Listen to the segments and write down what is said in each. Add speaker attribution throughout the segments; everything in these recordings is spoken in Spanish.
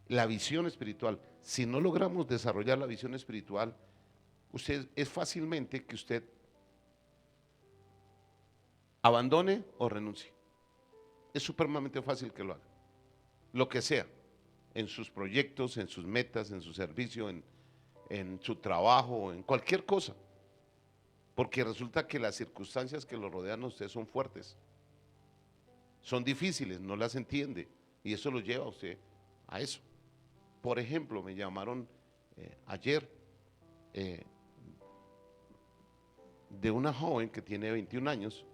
Speaker 1: La visión espiritual. Si no logramos desarrollar la visión espiritual, usted es fácilmente que usted abandone o renuncie. Es supremamente fácil que lo haga. Lo que sea, en sus proyectos, en sus metas, en su servicio, en su trabajo, en cualquier cosa. Porque resulta que las circunstancias que lo rodean a usted son fuertes, son difíciles, no las entiende. Y eso lo lleva a usted a eso. Por ejemplo, me llamaron ayer eh, de una joven que tiene 21 años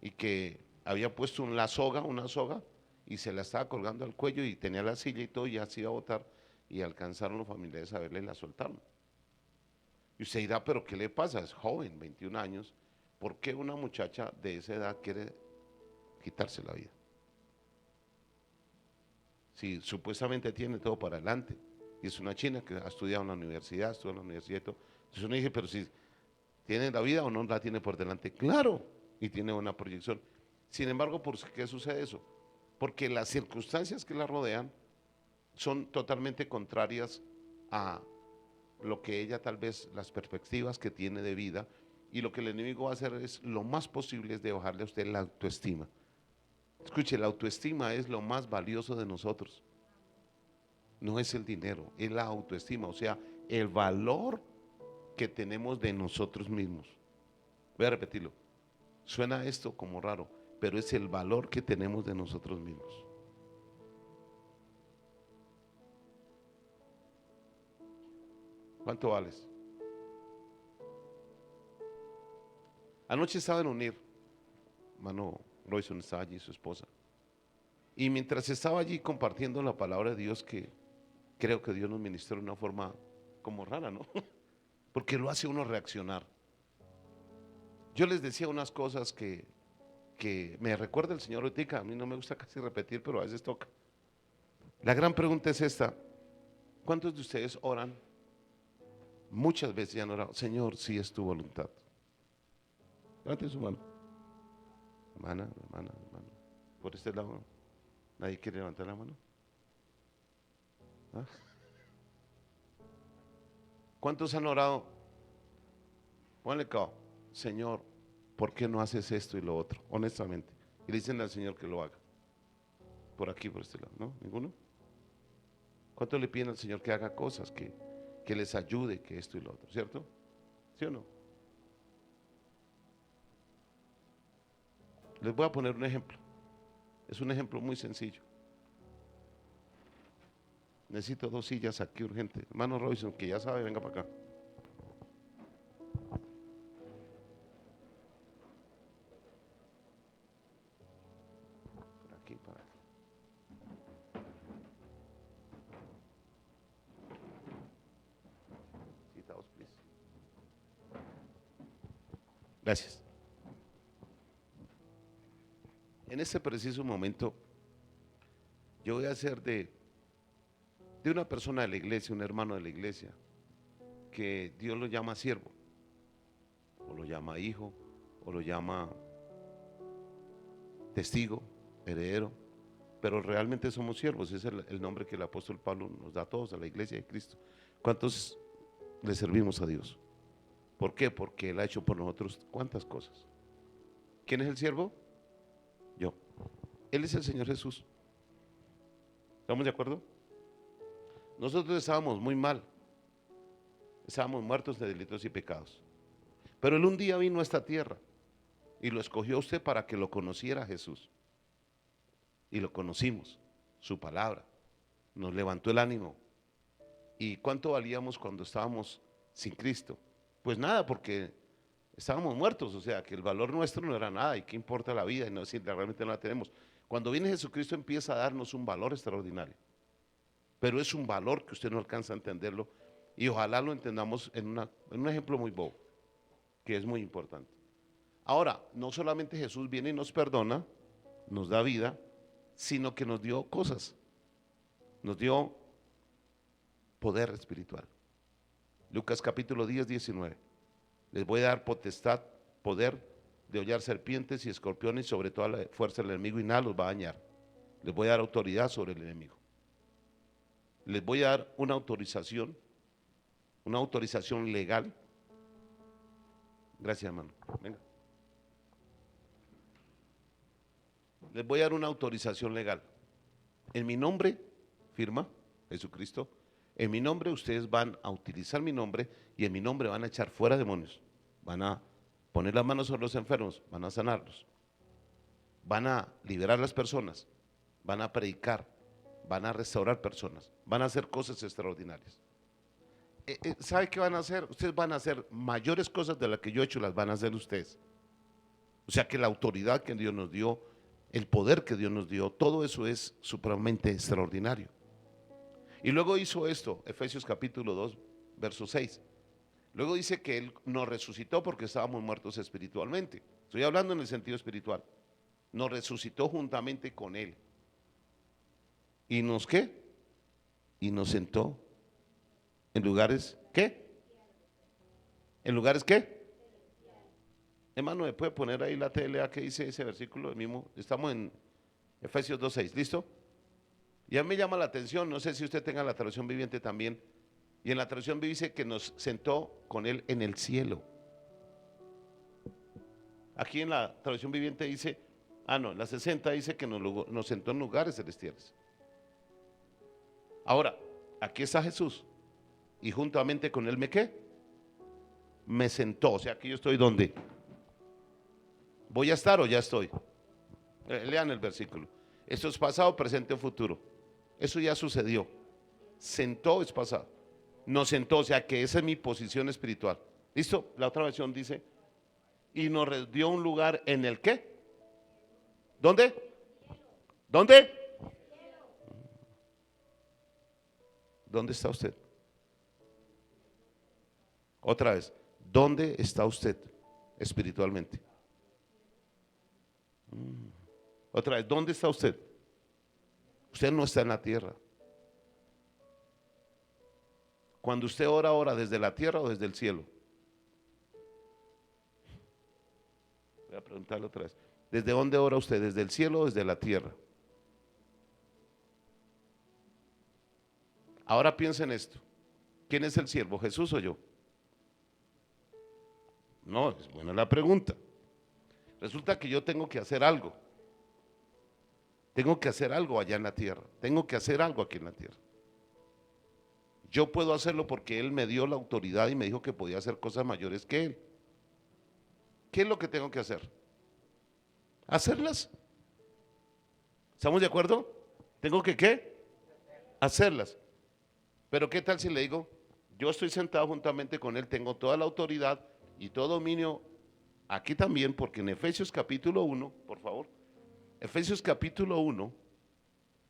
Speaker 1: y que había puesto una soga, y se la estaba colgando al cuello y tenía la silla y todo, y ya se iba a botar, y alcanzaron los familiares a verla y la soltaron. Y usted dirá, pero ¿qué le pasa? Es joven, 21 años, ¿por qué una muchacha de esa edad quiere quitarse la vida? Si supuestamente tiene todo para adelante, y es una china que ha estudiado en la universidad, estudió en la universidad y todo. Entonces uno dice, pero si tiene la vida o no la tiene por delante, claro, y tiene una proyección. Sin embargo, ¿por qué sucede eso? Porque las circunstancias que la rodean son totalmente contrarias a lo que ella tal vez, las perspectivas que tiene de vida, y lo que el enemigo va a hacer es lo más posible es de bajarle a usted la autoestima. Escuche, la autoestima es lo más valioso de nosotros. No es el dinero, es la autoestima, o sea, el valor que tenemos de nosotros mismos. Voy a repetirlo. Suena esto como raro, pero es el valor que tenemos de nosotros mismos. ¿Cuánto vales? Anoche estaba en UNIR, hermano Royson estaba allí, su esposa. Y mientras estaba allí compartiendo la palabra de Dios, que creo que Dios nos ministró de una forma como rara, ¿no? Porque lo hace uno reaccionar. Yo les decía unas cosas que me recuerda el Señor ahorita. A mí no me gusta casi repetir, pero a veces toca. La gran pregunta es esta: ¿cuántos de ustedes oran? Muchas veces ya han orado, Señor, si es tu voluntad. Levante su mano. Hermana, hermana, hermano. Por este lado, ¿nadie quiere levantar la mano? ¿Ah? ¿Cuántos han orado? Ponle cao, Señor, ¿por qué no haces esto y lo otro? Honestamente. Y le dicen al Señor que lo haga. Por aquí, por este lado, ¿no? ¿Ninguno? ¿Cuántos le piden al Señor que haga cosas, que les ayude, que esto y lo otro? ¿Cierto? ¿Sí o no? Les voy a poner un ejemplo. Es un ejemplo muy sencillo. Necesito 2 sillas aquí urgente. Hermano Robinson, que ya sabe, venga para acá. Por aquí, para aquí. Sentados, please. Gracias. En este preciso momento, yo voy a hacer de una persona de la iglesia, un hermano de la iglesia, que Dios lo llama siervo, o lo llama hijo, o lo llama testigo, heredero, pero realmente somos siervos. Es el nombre que el apóstol Pablo nos da a todos, a la iglesia de Cristo. ¿Cuántos le servimos a Dios? ¿Por qué? Porque Él ha hecho por nosotros cuántas cosas. ¿Quién es el siervo? Yo. Él es el Señor Jesús. ¿Estamos de acuerdo? Nosotros estábamos muy mal, estábamos muertos de delitos y pecados, pero Él un día vino a esta tierra y lo escogió a usted para que lo conociera Jesús, y lo conocimos, su palabra nos levantó el ánimo. ¿Y cuánto valíamos cuando estábamos sin Cristo? Pues nada, porque estábamos muertos, o sea que el valor nuestro no era nada. ¿Y qué importa la vida? Y no, si realmente no la tenemos. Cuando viene Jesucristo empieza a darnos un valor extraordinario, pero es un valor que usted no alcanza a entenderlo, y ojalá lo entendamos en un ejemplo muy bobo, que es muy importante. Ahora, no solamente Jesús viene y nos perdona, nos da vida, sino que nos dio cosas, nos dio poder espiritual. Lucas capítulo 10, 19. Les voy a dar potestad, poder de hollar serpientes y escorpiones sobre toda la fuerza del enemigo, y nada los va a dañar. Les voy a dar autoridad sobre el enemigo. les voy a dar una autorización legal. Gracias, hermano. Venga. Les voy a dar una autorización legal. En mi nombre, firma Jesucristo, en mi nombre ustedes van a utilizar mi nombre y en mi nombre van a echar fuera demonios. Van a poner las manos sobre los enfermos, van a sanarlos. Van a liberar a las personas, van a predicar, van a restaurar personas, van a hacer cosas extraordinarias. ¿Sabe qué van a hacer? Ustedes van a hacer mayores cosas de las que yo he hecho, las van a hacer ustedes. O sea que la autoridad que Dios nos dio, el poder que Dios nos dio, todo eso es supremamente extraordinario. Y luego hizo esto, Efesios capítulo 2, verso 6. Luego dice que Él nos resucitó porque estábamos muertos espiritualmente. Estoy hablando en el sentido espiritual. Nos resucitó juntamente con Él. ¿Y nos qué? Y nos sentó en lugares, ¿qué? ¿En lugares qué? Hermano, ¿me puede poner ahí la TLA que dice ese versículo mismo? Estamos en Efesios 2:6, ¿listo? Ya me llama la atención, no sé si usted tenga la traducción viviente también. Y en la traducción dice que nos sentó con Él en el cielo. Aquí en la traducción viviente dice, no, en la 60 dice que nos sentó en lugares celestiales. Ahora, aquí está Jesús. Y juntamente con Él me ¿qué? Me sentó, o sea que yo estoy ¿dónde? ¿Voy a estar o ya estoy? Lean el versículo. Esto es pasado, presente o futuro. Eso ya sucedió. Sentó es pasado. Nos sentó, o sea que esa es mi posición espiritual. ¿Listo? La otra versión dice, y nos dio un lugar en el ¿qué? ¿Dónde? ¿Dónde? ¿Dónde está usted? Otra vez, ¿dónde está usted espiritualmente? Otra vez, ¿dónde está usted? Usted no está en la tierra. Cuando usted ora desde la tierra o desde el cielo. Voy a preguntarle otra vez. ¿Desde dónde ora usted? ¿Desde el cielo o desde la tierra? Ahora piensa en esto. ¿Quién es el siervo? ¿Jesús o yo? No, es buena la pregunta. Resulta que yo tengo que hacer algo. Tengo que hacer algo allá en la tierra. Tengo que hacer algo aquí en la tierra. Yo puedo hacerlo porque Él me dio la autoridad y me dijo que podía hacer cosas mayores que Él. ¿Qué es lo que tengo que hacer? Hacerlas. ¿Estamos de acuerdo? ¿Tengo que qué? Hacerlas. Pero ¿qué tal si le digo, yo estoy sentado juntamente con Él, tengo toda la autoridad y todo dominio aquí también, porque en Efesios capítulo 1, por favor, Efesios capítulo 1,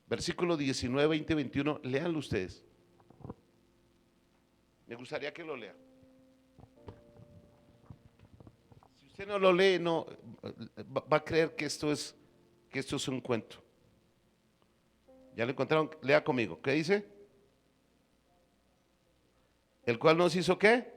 Speaker 1: versículo 19, 20, 21, léanlo ustedes. Me gustaría que lo lean. Si usted no lo lee, no va a creer que esto es un cuento. ¿Ya lo encontraron? Lea conmigo. ¿Qué dice? ¿El cual nos hizo qué?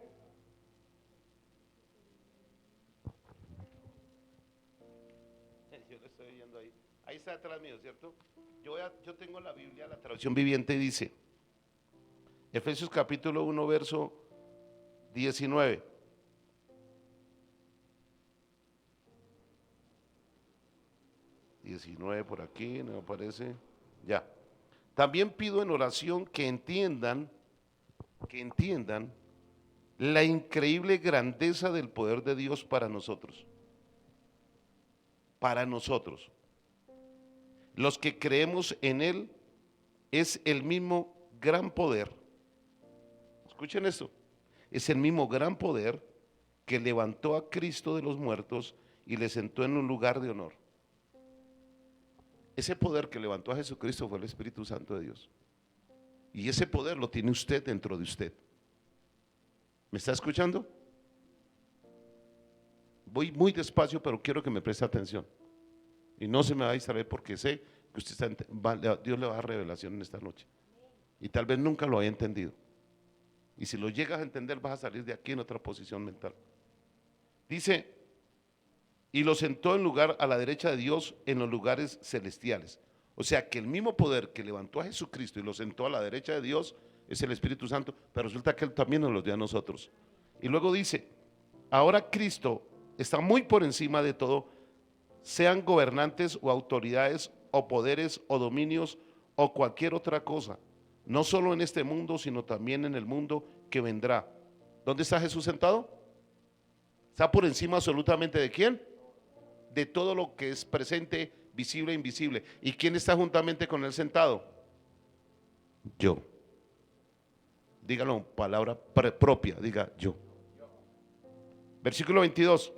Speaker 1: Yo lo estoy viendo ahí. Ahí está atrás mío, ¿cierto? Yo tengo la Biblia, la traducción viviente dice, Efesios capítulo 1, verso 19. Por aquí, no aparece. Ya. También pido en oración que entiendan la increíble grandeza del poder de Dios para nosotros. Para nosotros. Los que creemos en Él, es el mismo gran poder. Escuchen esto. Es el mismo gran poder que levantó a Cristo de los muertos y le sentó en un lugar de honor. Ese poder que levantó a Jesucristo fue el Espíritu Santo de Dios. Y ese poder lo tiene usted dentro de usted. ¿Me está escuchando? Voy muy despacio, pero quiero que me preste atención. Y no se me va a distraer porque sé que usted Dios le va a dar revelación en esta noche. Y tal vez nunca lo haya entendido. Y si lo llegas a entender, vas a salir de aquí en otra posición mental. Dice, y lo sentó en lugar a la derecha de Dios en los lugares celestiales. O sea que el mismo poder que levantó a Jesucristo y lo sentó a la derecha de Dios es el Espíritu Santo, pero resulta que Él también nos lo dio a nosotros. Y luego dice, ahora Cristo está muy por encima de todo, sean gobernantes o autoridades o poderes o dominios o cualquier otra cosa, no solo en este mundo, sino también en el mundo que vendrá. ¿Dónde está Jesús sentado? Está por encima absolutamente ¿de quién? De todo lo que es presente, visible e invisible. ¿Y quién está juntamente con él sentado? Yo. Dígalo, palabra propia, diga yo. Versículo 22.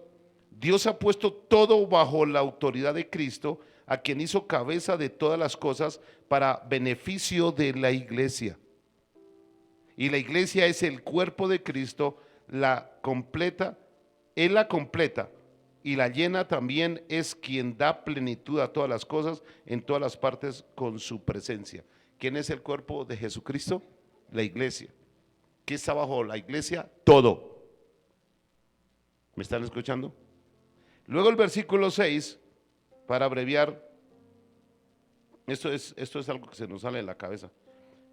Speaker 1: Dios ha puesto todo bajo la autoridad de Cristo, a quien hizo cabeza de todas las cosas para beneficio de la iglesia. Y la iglesia es el cuerpo de Cristo, la completa, Él la completa y la llena también, es quien da plenitud a todas las cosas en todas las partes con su presencia. ¿Quién es el cuerpo de Jesucristo? La iglesia. ¿Qué está bajo la iglesia? Todo. ¿Me están escuchando? Luego el versículo 6, para abreviar, esto es algo que se nos sale de la cabeza.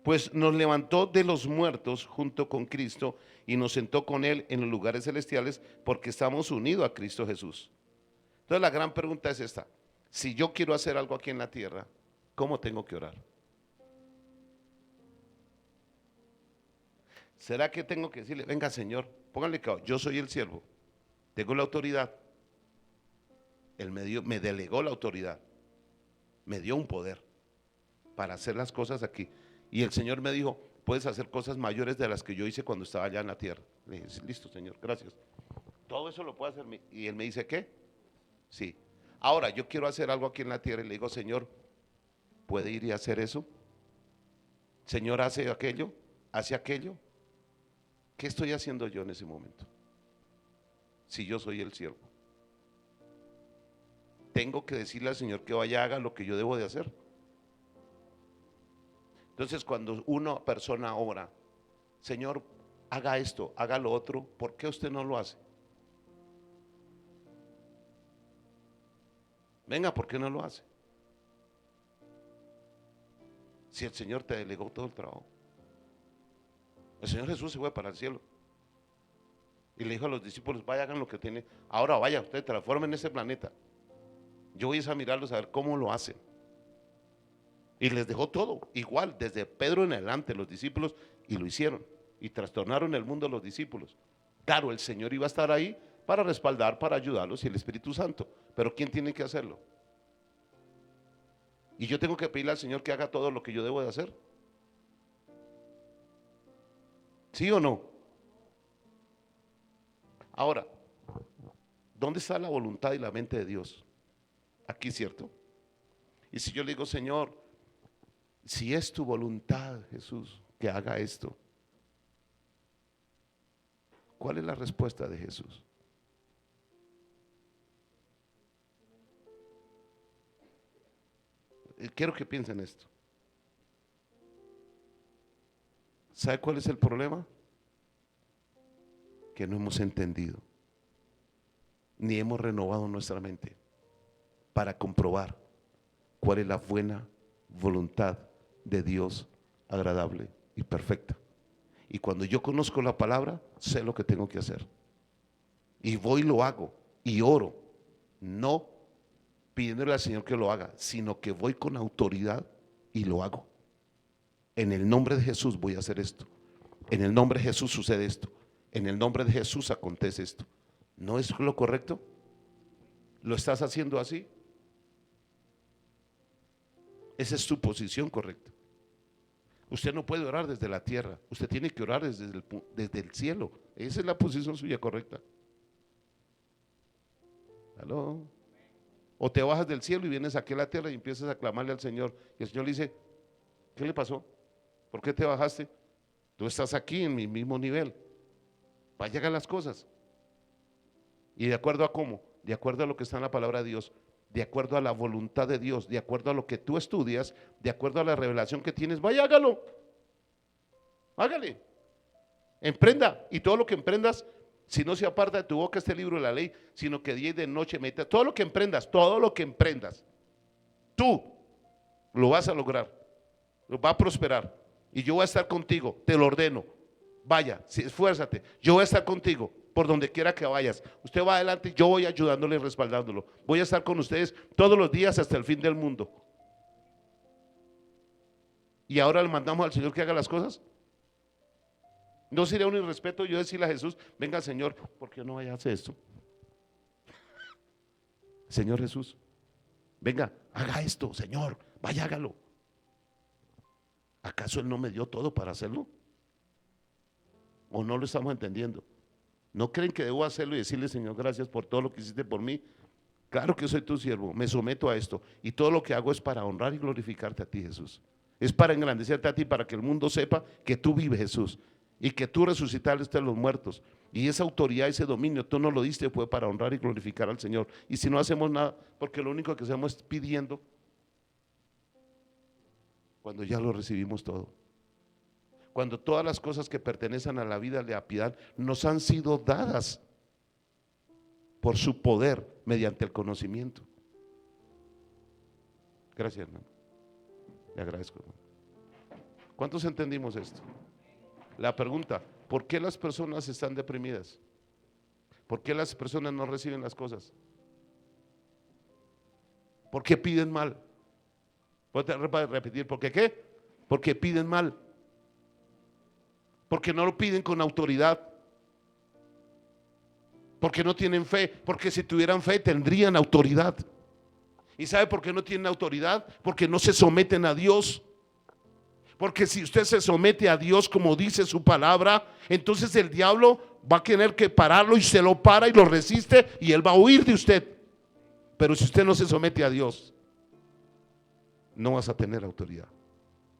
Speaker 1: Pues nos levantó de los muertos junto con Cristo y nos sentó con Él en los lugares celestiales porque estamos unidos a Cristo Jesús. Entonces la gran pregunta es esta: si yo quiero hacer algo aquí en la tierra, ¿cómo tengo que orar? ¿Será que tengo que decirle, venga Señor, póngale que yo soy el siervo, tengo la autoridad? Él me delegó la autoridad, me dio un poder para hacer las cosas aquí. Y el Señor me dijo, puedes hacer cosas mayores de las que yo hice cuando estaba allá en la tierra. Le dije, listo Señor, gracias. Todo eso lo puedo hacer. Y Él me dice, ¿qué? Sí. Ahora yo quiero hacer algo aquí en la tierra y le digo, Señor, ¿puede ir y hacer eso? Señor, hace aquello, hace aquello. ¿Qué estoy haciendo yo en ese momento? Si yo soy el siervo, tengo que decirle al Señor que vaya, haga lo que yo debo de hacer. Entonces cuando una persona ora, Señor, haga esto, haga lo otro, ¿por qué usted no lo hace? Venga, ¿por qué no lo hace? Si el Señor te delegó todo el trabajo. El Señor Jesús se fue para el cielo y le dijo a los discípulos, vaya, hagan lo que tienen. Ahora vaya, ustedes transformen ese planeta. Yo voy a mirarlos a ver cómo lo hacen. Y les dejó todo, igual, desde Pedro en adelante, los discípulos, y lo hicieron. Y trastornaron el mundo los discípulos. Claro, el Señor iba a estar ahí para respaldar, para ayudarlos, y el Espíritu Santo. Pero ¿quién tiene que hacerlo? Y yo tengo que pedirle al Señor que haga todo lo que yo debo de hacer. ¿Sí o no? Ahora, ¿dónde está la voluntad y la mente de Dios? Aquí, ¿cierto? Y si yo le digo, Señor, si es tu voluntad, Jesús, que haga esto, ¿cuál es la respuesta de Jesús? Quiero que piensen esto. ¿Sabe cuál es el problema? Que no hemos entendido, ni hemos renovado nuestra mente para comprobar cuál es la buena voluntad de Dios, agradable y perfecta. Y cuando yo conozco la palabra, sé lo que tengo que hacer. Y voy y lo hago, y oro, no pidiéndole al Señor que lo haga, sino que voy con autoridad y lo hago. En el nombre de Jesús voy a hacer esto. En el nombre de Jesús sucede esto. En el nombre de Jesús acontece esto. ¿No es lo correcto? ¿Lo estás haciendo así? Esa es su posición correcta. Usted no puede orar desde la tierra, usted tiene que orar desde el cielo. Esa es la posición suya correcta. ¿Aló? O te bajas del cielo y vienes aquí a la tierra y empiezas a clamarle al Señor. Y el Señor le dice, ¿qué le pasó? ¿Por qué te bajaste? Tú estás aquí en mi mismo nivel. Vaya, haga las cosas. ¿Y de acuerdo a cómo? De acuerdo a lo que está en la palabra de Dios, de acuerdo a la voluntad de Dios, de acuerdo a lo que tú estudias, de acuerdo a la revelación que tienes. Vaya, hágalo. Hágale. Emprenda. Y todo lo que emprendas, si no se aparta de tu boca este libro de la ley, sino que día y de noche medita. Todo lo que emprendas, tú, lo vas a lograr, lo va a prosperar y yo voy a estar contigo, te lo ordeno. Vaya, esfuérzate, yo voy a estar contigo por donde quiera que vayas. Usted va adelante, yo voy ayudándole y respaldándolo. Voy a estar con ustedes todos los días hasta el fin del mundo. Y ahora le mandamos al Señor que haga las cosas. ¿No sería un irrespeto yo decirle a Jesús, venga Señor, ¿por qué no vaya a hacer esto? Señor Jesús, venga, haga esto, Señor, vaya, hágalo. ¿Acaso Él no me dio todo para hacerlo? ¿O no lo estamos entendiendo? ¿No creen que debo hacerlo y decirle, Señor, gracias por todo lo que hiciste por mí? Claro que soy tu siervo, me someto a esto y todo lo que hago es para honrar y glorificarte a ti, Jesús. Es para engrandecerte a ti, para que el mundo sepa que tú vives, Jesús, y que tú resucitaste de los muertos. Y esa autoridad, ese dominio, tú no lo diste, fue para honrar y glorificar al Señor. Y si no hacemos nada, porque lo único que hacemos es pidiendo, cuando ya lo recibimos todo. Cuando todas las cosas que pertenecen a la vida de la piedad nos han sido dadas por su poder mediante el conocimiento. Gracias, hermano. Le agradezco, hermano. ¿Cuántos entendimos esto? La pregunta, ¿por qué las personas están deprimidas? ¿Por qué las personas no reciben las cosas? ¿Por qué piden mal? ¿Puedo repetir? ¿Por qué qué? Porque piden mal. Porque no lo piden con autoridad. Porque no tienen fe. Porque si tuvieran fe tendrían autoridad. ¿Y sabe por qué no tienen autoridad? Porque no se someten a Dios. Porque si usted se somete a Dios como dice su palabra, entonces el diablo va a tener que pararlo y se lo para y lo resiste y él va a huir de usted. Pero si usted no se somete a Dios, no vas a tener autoridad.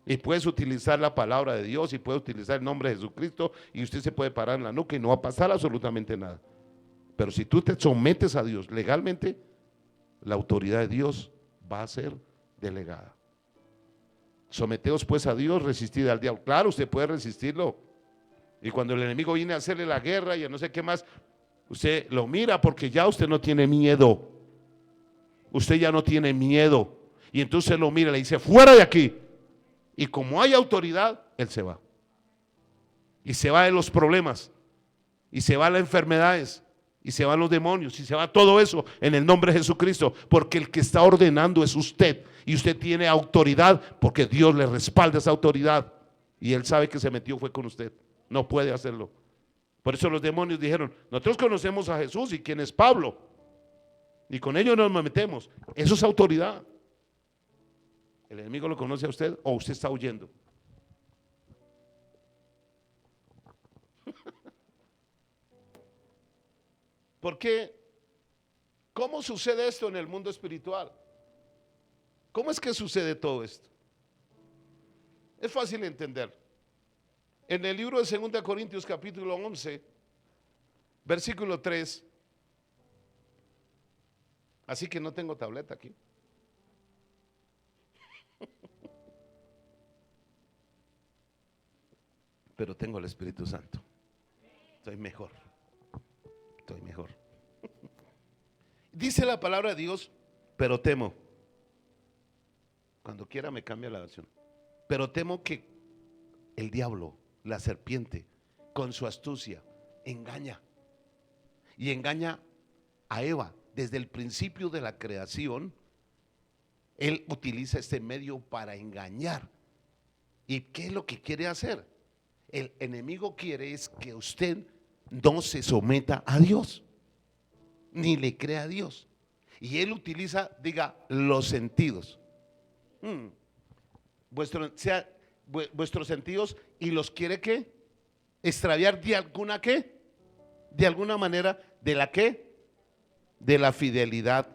Speaker 1: Y puedes utilizar la palabra de Dios y puedes utilizar el nombre de Jesucristo y usted se puede parar en la nuca y no va a pasar absolutamente nada. Pero si tú te sometes a Dios legalmente, la autoridad de Dios va a ser delegada. Someteos pues a Dios, resistid al diablo. Claro, usted puede resistirlo. Y cuando el enemigo viene a hacerle la guerra y a no sé qué más, usted lo mira porque ya usted no tiene miedo. Usted ya no tiene miedo. Y entonces lo mira y le dice, fuera de aquí. Y como hay autoridad, él se va. Y se va de los problemas. Y se va de las enfermedades. Y se van los demonios. Y se va todo eso en el nombre de Jesucristo. Porque el que está ordenando es usted. Y usted tiene autoridad porque Dios le respalda esa autoridad. Y él sabe que se metió fue con usted. No puede hacerlo. Por eso los demonios dijeron, nosotros conocemos a Jesús y quién es Pablo. Y con ellos nos metemos. Eso es autoridad. ¿El enemigo lo conoce a usted o usted está huyendo? ¿Por qué? ¿Cómo sucede esto en el mundo espiritual? ¿Cómo es que sucede todo esto? Es fácil de entender. En el libro de 2 Corintios capítulo 11, versículo 3, así que no tengo tableta aquí. Pero tengo el Espíritu Santo. Estoy mejor. Estoy mejor. Dice la palabra de Dios, pero temo. Cuando quiera me cambia la versión. Pero temo que el diablo, la serpiente, con su astucia, engaña. Y engaña a Eva. Desde el principio de la creación, él utiliza este medio para engañar. ¿Y qué es lo que quiere hacer? El enemigo quiere es que usted no se someta a Dios, ni le crea a Dios. Y él utiliza, diga, los sentidos. Vuestros sentidos, y los quiere que extraviar de alguna que, de alguna manera, de la que, de la fidelidad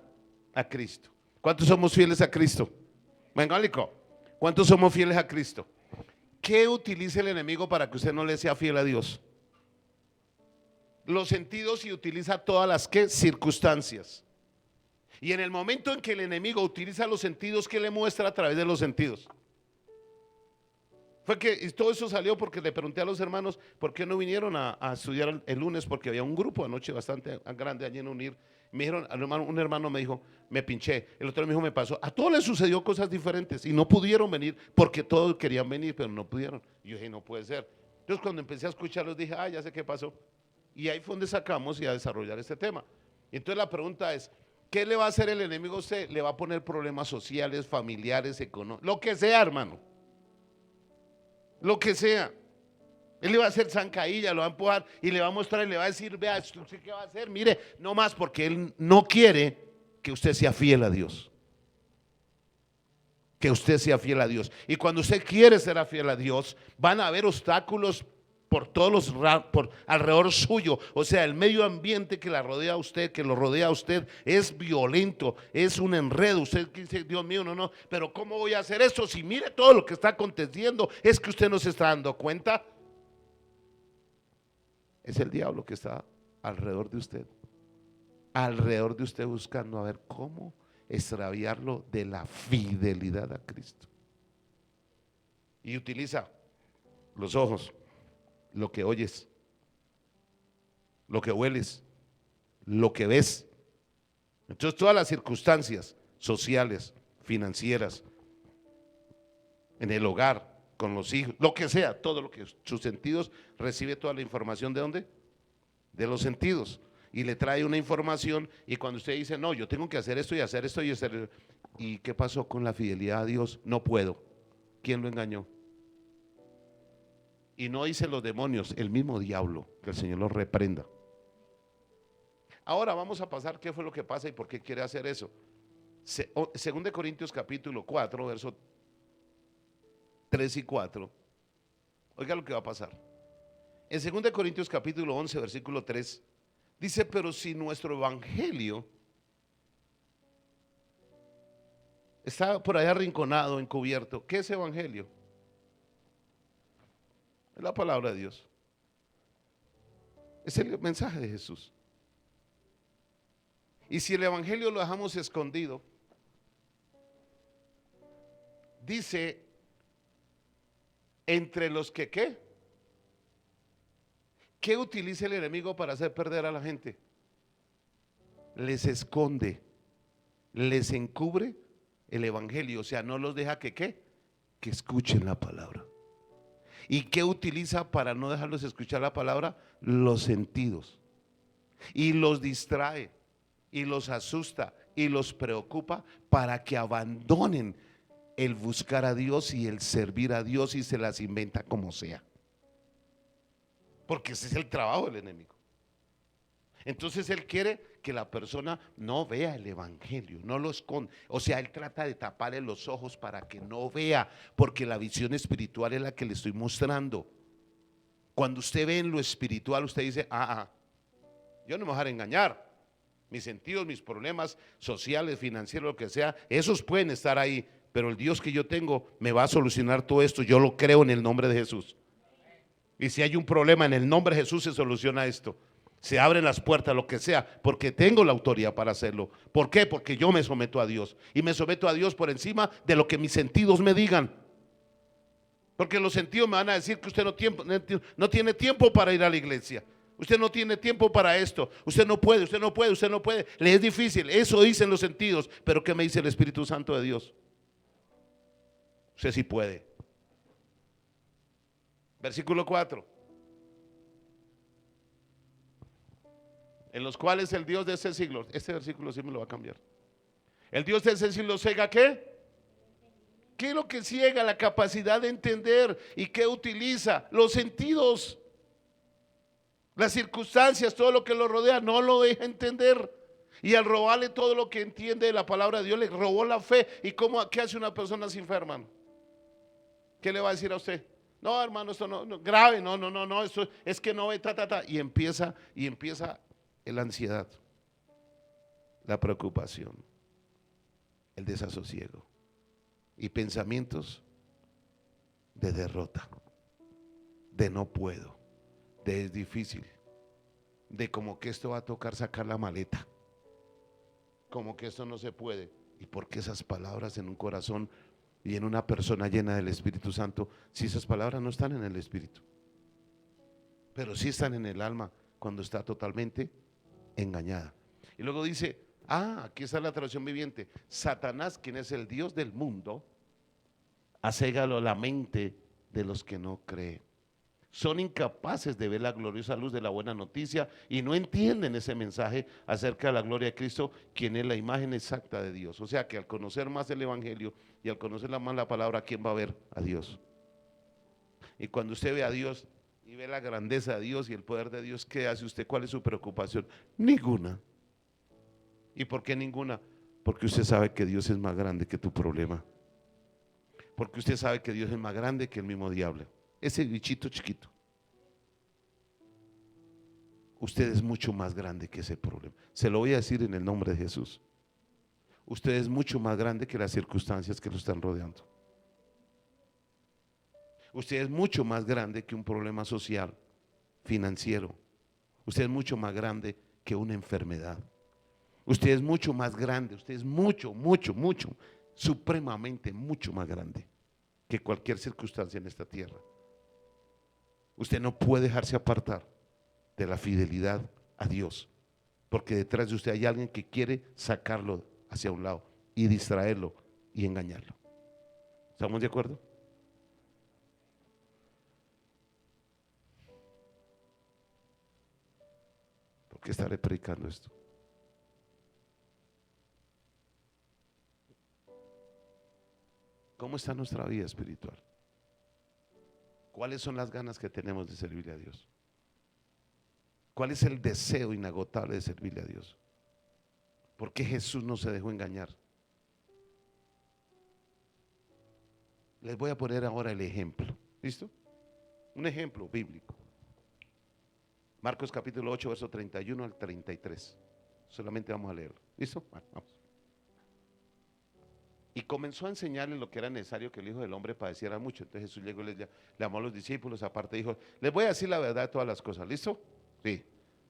Speaker 1: a Cristo. ¿Cuántos somos fieles a Cristo? Mengólico, ¿cuántos somos fieles a Cristo? ¿Qué utiliza el enemigo para que usted no le sea fiel a Dios? Los sentidos, y utiliza todas las ¿qué? Circunstancias. Y en el momento en que el enemigo utiliza los sentidos, ¿qué le muestra a través de los sentidos? Fue que todo eso salió porque le pregunté a los hermanos por qué no vinieron a estudiar el lunes, porque había un grupo anoche bastante grande allí en UNIR, Me dijeron, un hermano me dijo, me pinché, el otro me dijo, me pasó. A todos les sucedió cosas diferentes y no pudieron venir porque todos querían venir, pero no pudieron. Y yo dije, no puede ser. Entonces cuando empecé a escucharlos dije, ya sé qué pasó. Y ahí fue donde sacamos y a desarrollar este tema. Entonces la pregunta es, ¿qué le va a hacer el enemigo a usted? Le va a poner problemas sociales, familiares, económicos, lo que sea, hermano. Lo que sea. Él le va a hacer zancadilla, lo va a empujar y le va a mostrar y le va a decir, vea, ¿usted qué va a hacer? Mire, no más, porque él no quiere que usted sea fiel a Dios. Que usted sea fiel a Dios. Y cuando usted quiere ser fiel a Dios, van a haber obstáculos por por alrededor suyo. O sea, el medio ambiente que la rodea a usted, que lo rodea a usted, es violento, es un enredo. Usted dice, Dios mío, no, pero ¿cómo voy a hacer eso? Si mire todo lo que está aconteciendo, es que usted no se está dando cuenta. Es el diablo que está alrededor de usted buscando a ver cómo extraviarlo de la fidelidad a Cristo. Y utiliza los ojos, lo que oyes, lo que hueles, lo que ves. Entonces todas las circunstancias sociales, financieras, en el hogar, con los hijos, lo que sea, todo lo que sus sentidos recibe toda la información ¿de dónde? De los sentidos. Y le trae una información y cuando usted dice, no, yo tengo que hacer esto y hacer esto y hacer. ¿Y qué pasó con la fidelidad a Dios? No puedo. ¿Quién lo engañó? Y no dicen los demonios, el mismo diablo, que el Señor los reprenda. Ahora vamos a pasar qué fue lo que pasa y por qué quiere hacer eso. Según de Corintios capítulo 4, versos 3 y 4. Oiga lo que va a pasar. En 2 Corintios capítulo 11, versículo 3, dice, pero si nuestro evangelio está por allá arrinconado, encubierto, ¿qué es evangelio? Es la palabra de Dios. Es el mensaje de Jesús. Y si el evangelio lo dejamos escondido, dice, entre los que ¿qué? ¿Qué utiliza el enemigo para hacer perder a la gente? Les esconde, les encubre el evangelio, o sea, no los deja que ¿qué? Que escuchen la palabra. ¿Y qué utiliza para no dejarlos escuchar la palabra? Los sentidos. Y los distrae, y los asusta, y los preocupa para que abandonen el buscar a Dios y el servir a Dios y se las inventa como sea. Porque ese es el trabajo del enemigo. Entonces él quiere que la persona no vea el evangelio, no lo esconde. O sea, él trata de taparle los ojos para que no vea, porque la visión espiritual es la que le estoy mostrando. Cuando usted ve en lo espiritual, usted dice, yo no me voy a dejar engañar. Mis sentidos, mis problemas sociales, financieros, lo que sea, esos pueden estar ahí, pero el Dios que yo tengo me va a solucionar todo esto. Yo lo creo en el nombre de Jesús. Y si hay un problema, en el nombre de Jesús se soluciona esto. Se abren las puertas, lo que sea, porque tengo la autoridad para hacerlo. ¿Por qué? Porque yo me someto a Dios. Y me someto a Dios por encima de lo que mis sentidos me digan. Porque los sentidos me van a decir que usted no tiene tiempo para ir a la iglesia. Usted no tiene tiempo para esto. Usted no puede. Le es difícil. Eso dicen los sentidos. Pero ¿qué me dice el Espíritu Santo de Dios? Usted sí puede. Versículo 4. En los cuales el Dios de ese siglo, este versículo sí me lo va a cambiar. El Dios de ese siglo ciega ¿qué? ¿Qué es lo que ciega? La capacidad de entender. ¿Y qué utiliza? Los sentidos. Las circunstancias, todo lo que lo rodea, no lo deja entender. Y al robarle todo lo que entiende de la palabra de Dios, le robó la fe. ¿Y qué hace una persona sin fe, hermano? ¿Qué le va a decir a usted? No, hermano, esto no grave, no, esto es que no ve, Y empieza la ansiedad, la preocupación, el desasosiego y pensamientos de derrota, de no puedo, de es difícil, de como que esto va a tocar sacar la maleta, como que esto no se puede. ¿Y por qué esas palabras en un corazón y en una persona llena del Espíritu Santo, si esas palabras no están en el Espíritu, pero sí están en el alma cuando está totalmente engañada? Y luego dice, aquí está la traducción viviente: Satanás, quien es el Dios del mundo, ha cegado la mente de los que no creen. Son incapaces de ver la gloriosa luz de la buena noticia y no entienden ese mensaje acerca de la gloria de Cristo, quien es la imagen exacta de Dios. O sea que al conocer más el evangelio y al conocer más la palabra, ¿quién va a ver? A Dios. Y cuando usted ve a Dios y ve la grandeza de Dios y el poder de Dios, ¿qué hace usted? ¿Cuál es su preocupación? Ninguna. ¿Y por qué ninguna? Porque usted sabe que Dios es más grande que tu problema. Porque usted sabe que Dios es más grande que el mismo diablo. Ese bichito chiquito. Usted es mucho más grande que ese problema. Se lo voy a decir en el nombre de Jesús. Usted es mucho más grande que las circunstancias que lo están rodeando. Usted es mucho más grande que un problema social, financiero. Usted es mucho más grande que una enfermedad. Usted es mucho más grande. Usted es mucho, supremamente mucho más grande que cualquier circunstancia en esta tierra. Usted no puede dejarse apartar de la fidelidad a Dios, porque detrás de usted hay alguien que quiere sacarlo hacia un lado y distraerlo y engañarlo. ¿Estamos de acuerdo? ¿Por qué estaré predicando esto? ¿Cómo está nuestra vida espiritual? ¿Cuáles son las ganas que tenemos de servirle a Dios? ¿Cuál es el deseo inagotable de servirle a Dios? ¿Por qué Jesús no se dejó engañar? Les voy a poner ahora el ejemplo. ¿Listo? Un ejemplo bíblico. Marcos capítulo 8, verso 31 al 33. Solamente vamos a leerlo. ¿Listo? Bueno, vamos. Y comenzó a enseñarles lo que era necesario que el Hijo del Hombre padeciera mucho. Entonces Jesús llegó y le llamó a los discípulos aparte, dijo: les voy a decir la verdad de todas las cosas. ¿Listo? Sí.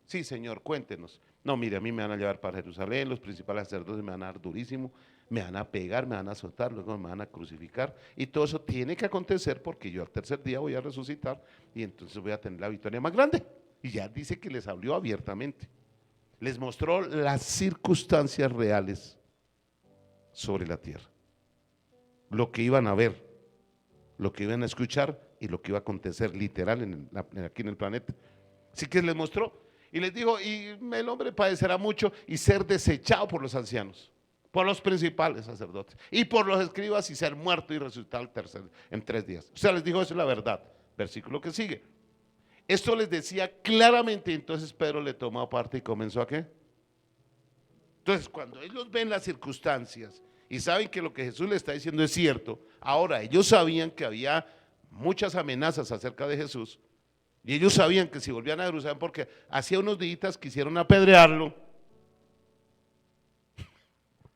Speaker 1: Sí, Señor, cuéntenos. No, mire, a mí me van a llevar para Jerusalén, los principales sacerdotes me van a dar durísimo, me van a pegar, me van a azotar, luego me van a crucificar, y todo eso tiene que acontecer porque yo al tercer día voy a resucitar y entonces voy a tener la victoria más grande. Y ya dice que les habló abiertamente, les mostró las circunstancias reales sobre la tierra, lo que iban a ver, lo que iban a escuchar y lo que iba a acontecer literal aquí en el planeta. Así que les mostró y les dijo: y el hombre padecerá mucho y ser desechado por los ancianos, por los principales sacerdotes y por los escribas, y ser muerto y resucitar en 3 días. O sea, les dijo: eso es la verdad. Versículo que sigue. Esto les decía claramente. Entonces Pedro le tomó aparte y comenzó a ¿qué? Entonces, cuando ellos ven las circunstancias y saben que lo que Jesús le está diciendo es cierto, ahora ellos sabían que había muchas amenazas acerca de Jesús. Y ellos sabían que si volvían a Jerusalén, porque hacía unos días quisieron apedrearlo,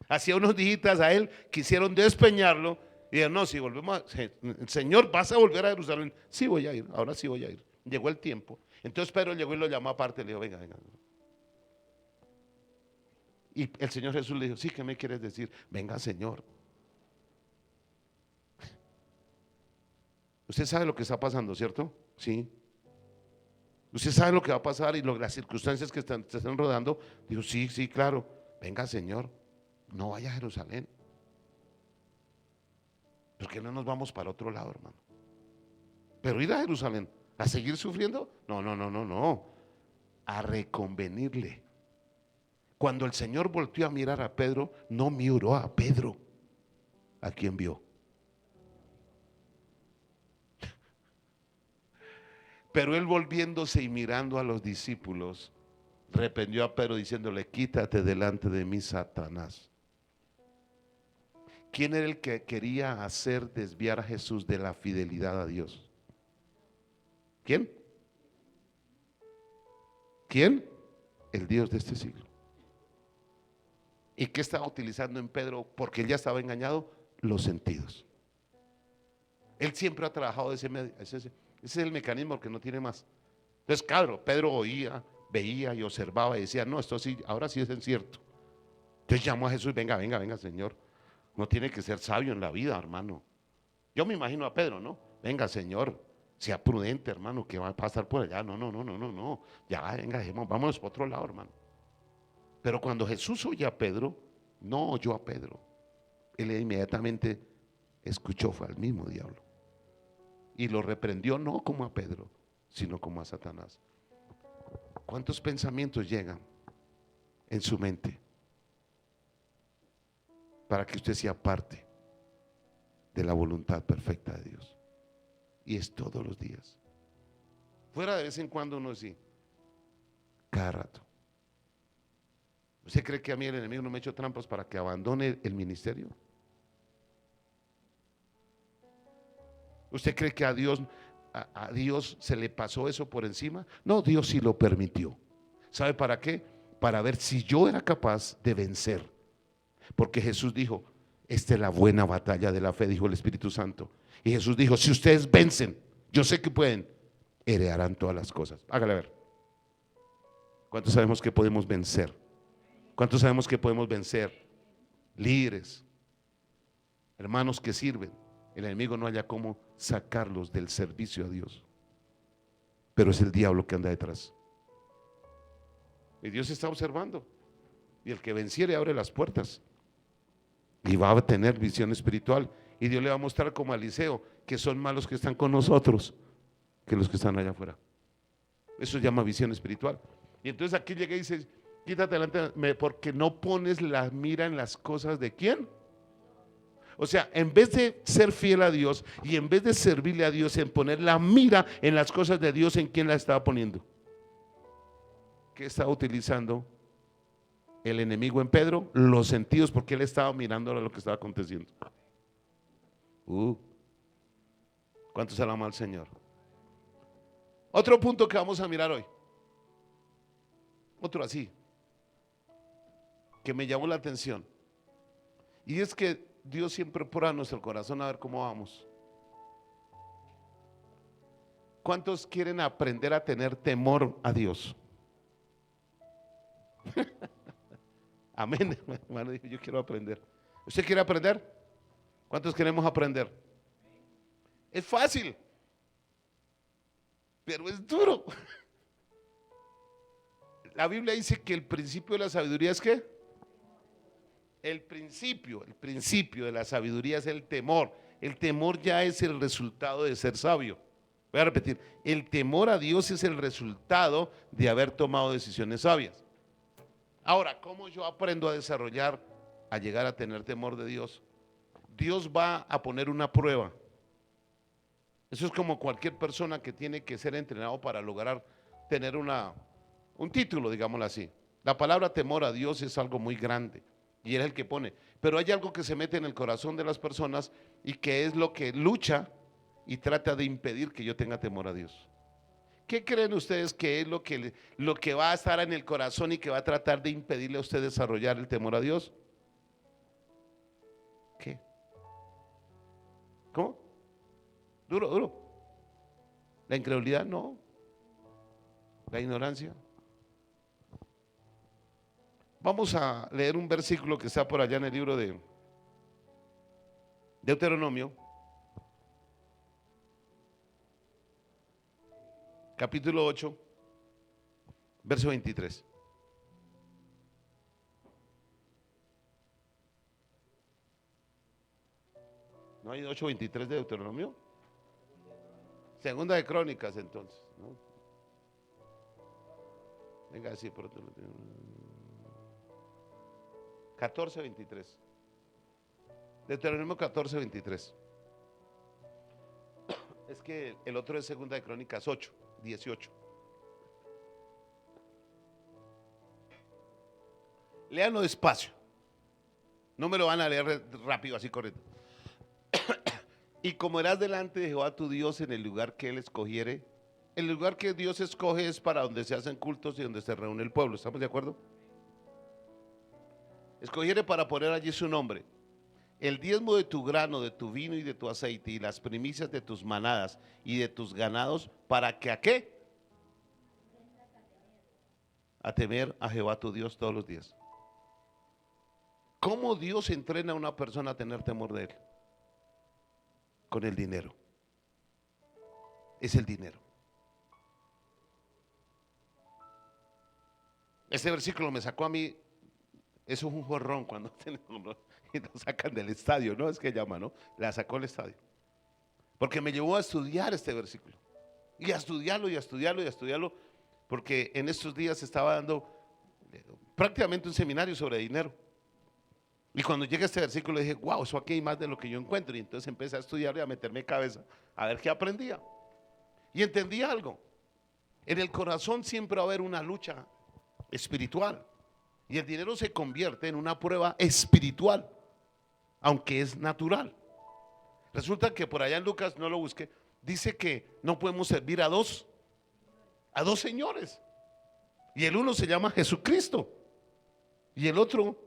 Speaker 1: hacía unos días a él quisieron despeñarlo, y dijeron: no, si volvemos Señor, ¿vas a volver a Jerusalén? Sí voy a ir, ahora sí voy a ir. Llegó el tiempo. Entonces Pedro llegó y lo llamó aparte y le dijo: venga, venga. Y el Señor Jesús le dijo: sí, ¿qué me quieres decir? Venga, Señor. Usted sabe lo que está pasando, ¿cierto? Sí. Usted sabe lo que va a pasar y las circunstancias que se están rodando. Dijo: sí, sí, claro. Venga, Señor, no vaya a Jerusalén. ¿Por qué no nos vamos para otro lado, hermano? Pero ir a Jerusalén, ¿a seguir sufriendo? No, no, no, no, no. A reconvenirle. Cuando el Señor volteó a mirar a Pedro, no miró a Pedro. ¿A quién vio? Pero él, volviéndose y mirando a los discípulos, reprendió a Pedro diciéndole: quítate delante de mí, Satanás. ¿Quién era el que quería hacer desviar a Jesús de la fidelidad a Dios? ¿Quién? ¿Quién? El Dios de este siglo. ¿Y qué estaba utilizando en Pedro? Porque él ya estaba engañado. Los sentidos. Él siempre ha trabajado de ese es el mecanismo que no tiene más. Entonces, claro, Pedro oía, veía y observaba y decía: no, esto sí, ahora sí es cierto. Entonces llamó a Jesús: venga, venga, venga, Señor. No tiene que ser sabio en la vida, hermano. Yo me imagino a Pedro, ¿no? Venga, Señor, sea prudente, hermano, que va a pasar por allá. No, no, no, no, no, no. Ya, venga, vámonos para otro lado, hermano. Pero cuando Jesús oye a Pedro, no oyó a Pedro. Él inmediatamente escuchó, fue al mismo diablo. Y lo reprendió no como a Pedro, sino como a Satanás. ¿Cuántos pensamientos llegan en su mente para que usted sea parte de la voluntad perfecta de Dios? Y es todos los días. Fuera de vez en cuando uno sí, cada rato. ¿Usted cree que a mí el enemigo no me ha hecho trampas para que abandone el ministerio? ¿Usted cree que a Dios se le pasó eso por encima? No, Dios sí lo permitió. ¿Sabe para qué? Para ver si yo era capaz de vencer. Porque Jesús dijo, esta es la buena batalla de la fe, dijo el Espíritu Santo. Y Jesús dijo, si ustedes vencen, yo sé que pueden, heredarán todas las cosas. Hágale ver. ¿Cuántos sabemos que podemos vencer? ¿Cuántos sabemos que podemos vencer? Líderes, hermanos que sirven. El enemigo no haya cómo sacarlos del servicio a Dios. Pero es el diablo que anda detrás. Y Dios está observando. Y el que venciere abre las puertas. Y va a tener visión espiritual. Y Dios le va a mostrar como a Eliseo que son más los que están con nosotros que los que están allá afuera. Eso se llama visión espiritual. Y entonces aquí llega y dice, quítate delante porque no pones la mira en las cosas de ¿quién? O sea, en vez de ser fiel a Dios y en vez de servirle a Dios, en poner la mira en las cosas de Dios, ¿en quién la estaba poniendo? ¿Qué estaba utilizando el enemigo en Pedro? Los sentidos, porque él estaba mirando lo que estaba aconteciendo. ¿Cuántos alaban al Señor? Otro punto que vamos a mirar hoy. Otro así, que me llamó la atención. Y es que Dios siempre prueba nuestro corazón a ver cómo vamos. ¿Cuántos quieren aprender a tener temor a Dios? Amén, hermano, yo quiero aprender. ¿Usted quiere aprender? ¿Cuántos queremos aprender? Es fácil, pero es duro. La Biblia dice que el principio de la sabiduría es ¿qué? El principio de la sabiduría es el temor. El temor ya es el resultado de ser sabio. Voy a repetir, el temor a Dios es el resultado de haber tomado decisiones sabias. Ahora, ¿cómo yo aprendo a desarrollar, a llegar a tener temor de Dios? Dios va a poner una prueba. Eso es como cualquier persona que tiene que ser entrenado para lograr tener un título, digámoslo así. La palabra temor a Dios es algo muy grande y Él es el que pone. Pero hay algo que se mete en el corazón de las personas y que es lo que lucha y trata de impedir que yo tenga temor a Dios. ¿Qué creen ustedes que es lo que va a estar en el corazón y que va a tratar de impedirle a usted desarrollar el temor a Dios? ¿Qué? ¿Cómo? Duro. La incredulidad, no. La ignorancia. Vamos a leer un versículo que está por allá en el libro de Deuteronomio, capítulo 8, verso 23. ¿No hay 8:23 de Deuteronomio? Segunda de Crónicas, entonces, ¿no? Venga, sí, por otro lado. 14:23. Deuteronomio 14:23. Es que el otro es segunda de Crónicas 8:18. Léanlo despacio. No me lo van a leer rápido, así corriendo. Y comerás delante de Jehová tu Dios en el lugar que Él escogiere. El lugar que Dios escoge es para donde se hacen cultos y donde se reúne el pueblo. ¿Estamos de acuerdo? Escogiere para poner allí su nombre. El diezmo de tu grano, de tu vino y de tu aceite y las primicias de tus manadas y de tus ganados, ¿para que a qué? A temer a Jehová tu Dios todos los días. ¿Cómo Dios entrena a una persona a tener temor de Él? Con el dinero. Es el dinero. Este versículo me sacó a mí Eso es un jorrón cuando y lo sacan del estadio, ¿no? Es que llama, ¿no? La sacó del estadio. Porque me llevó a estudiar este versículo. Y a estudiarlo, y a estudiarlo, y a estudiarlo. Porque en estos días estaba dando prácticamente un seminario sobre dinero. Y cuando llega este versículo dije, wow, eso aquí hay más de lo que yo encuentro. Y entonces empecé a estudiar y a meterme cabeza, a ver qué aprendía. Y entendí algo. En el corazón siempre va a haber una lucha espiritual. Y el dinero se convierte en una prueba espiritual, aunque es natural. Resulta que por allá en Lucas, no lo busqué, dice que no podemos servir a dos señores. Y el uno se llama Jesucristo y el otro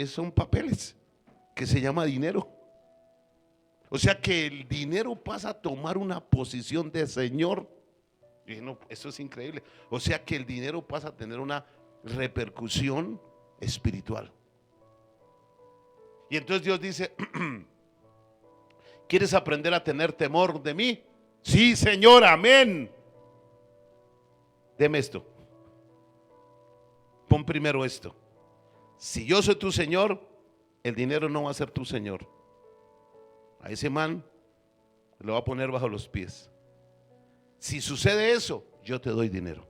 Speaker 1: son papeles que se llama dinero. O sea que el dinero pasa a tomar una posición de señor. Y no, eso es increíble. O sea que el dinero pasa a tener una repercusión espiritual. Y entonces Dios dice, ¿quieres aprender a tener temor de mí? Sí, Señor, amén. Deme esto. Pon primero esto. Si yo soy tu Señor, el dinero no va a ser tu Señor. A ese man lo va a poner bajo los pies. Si sucede eso, yo te doy dinero.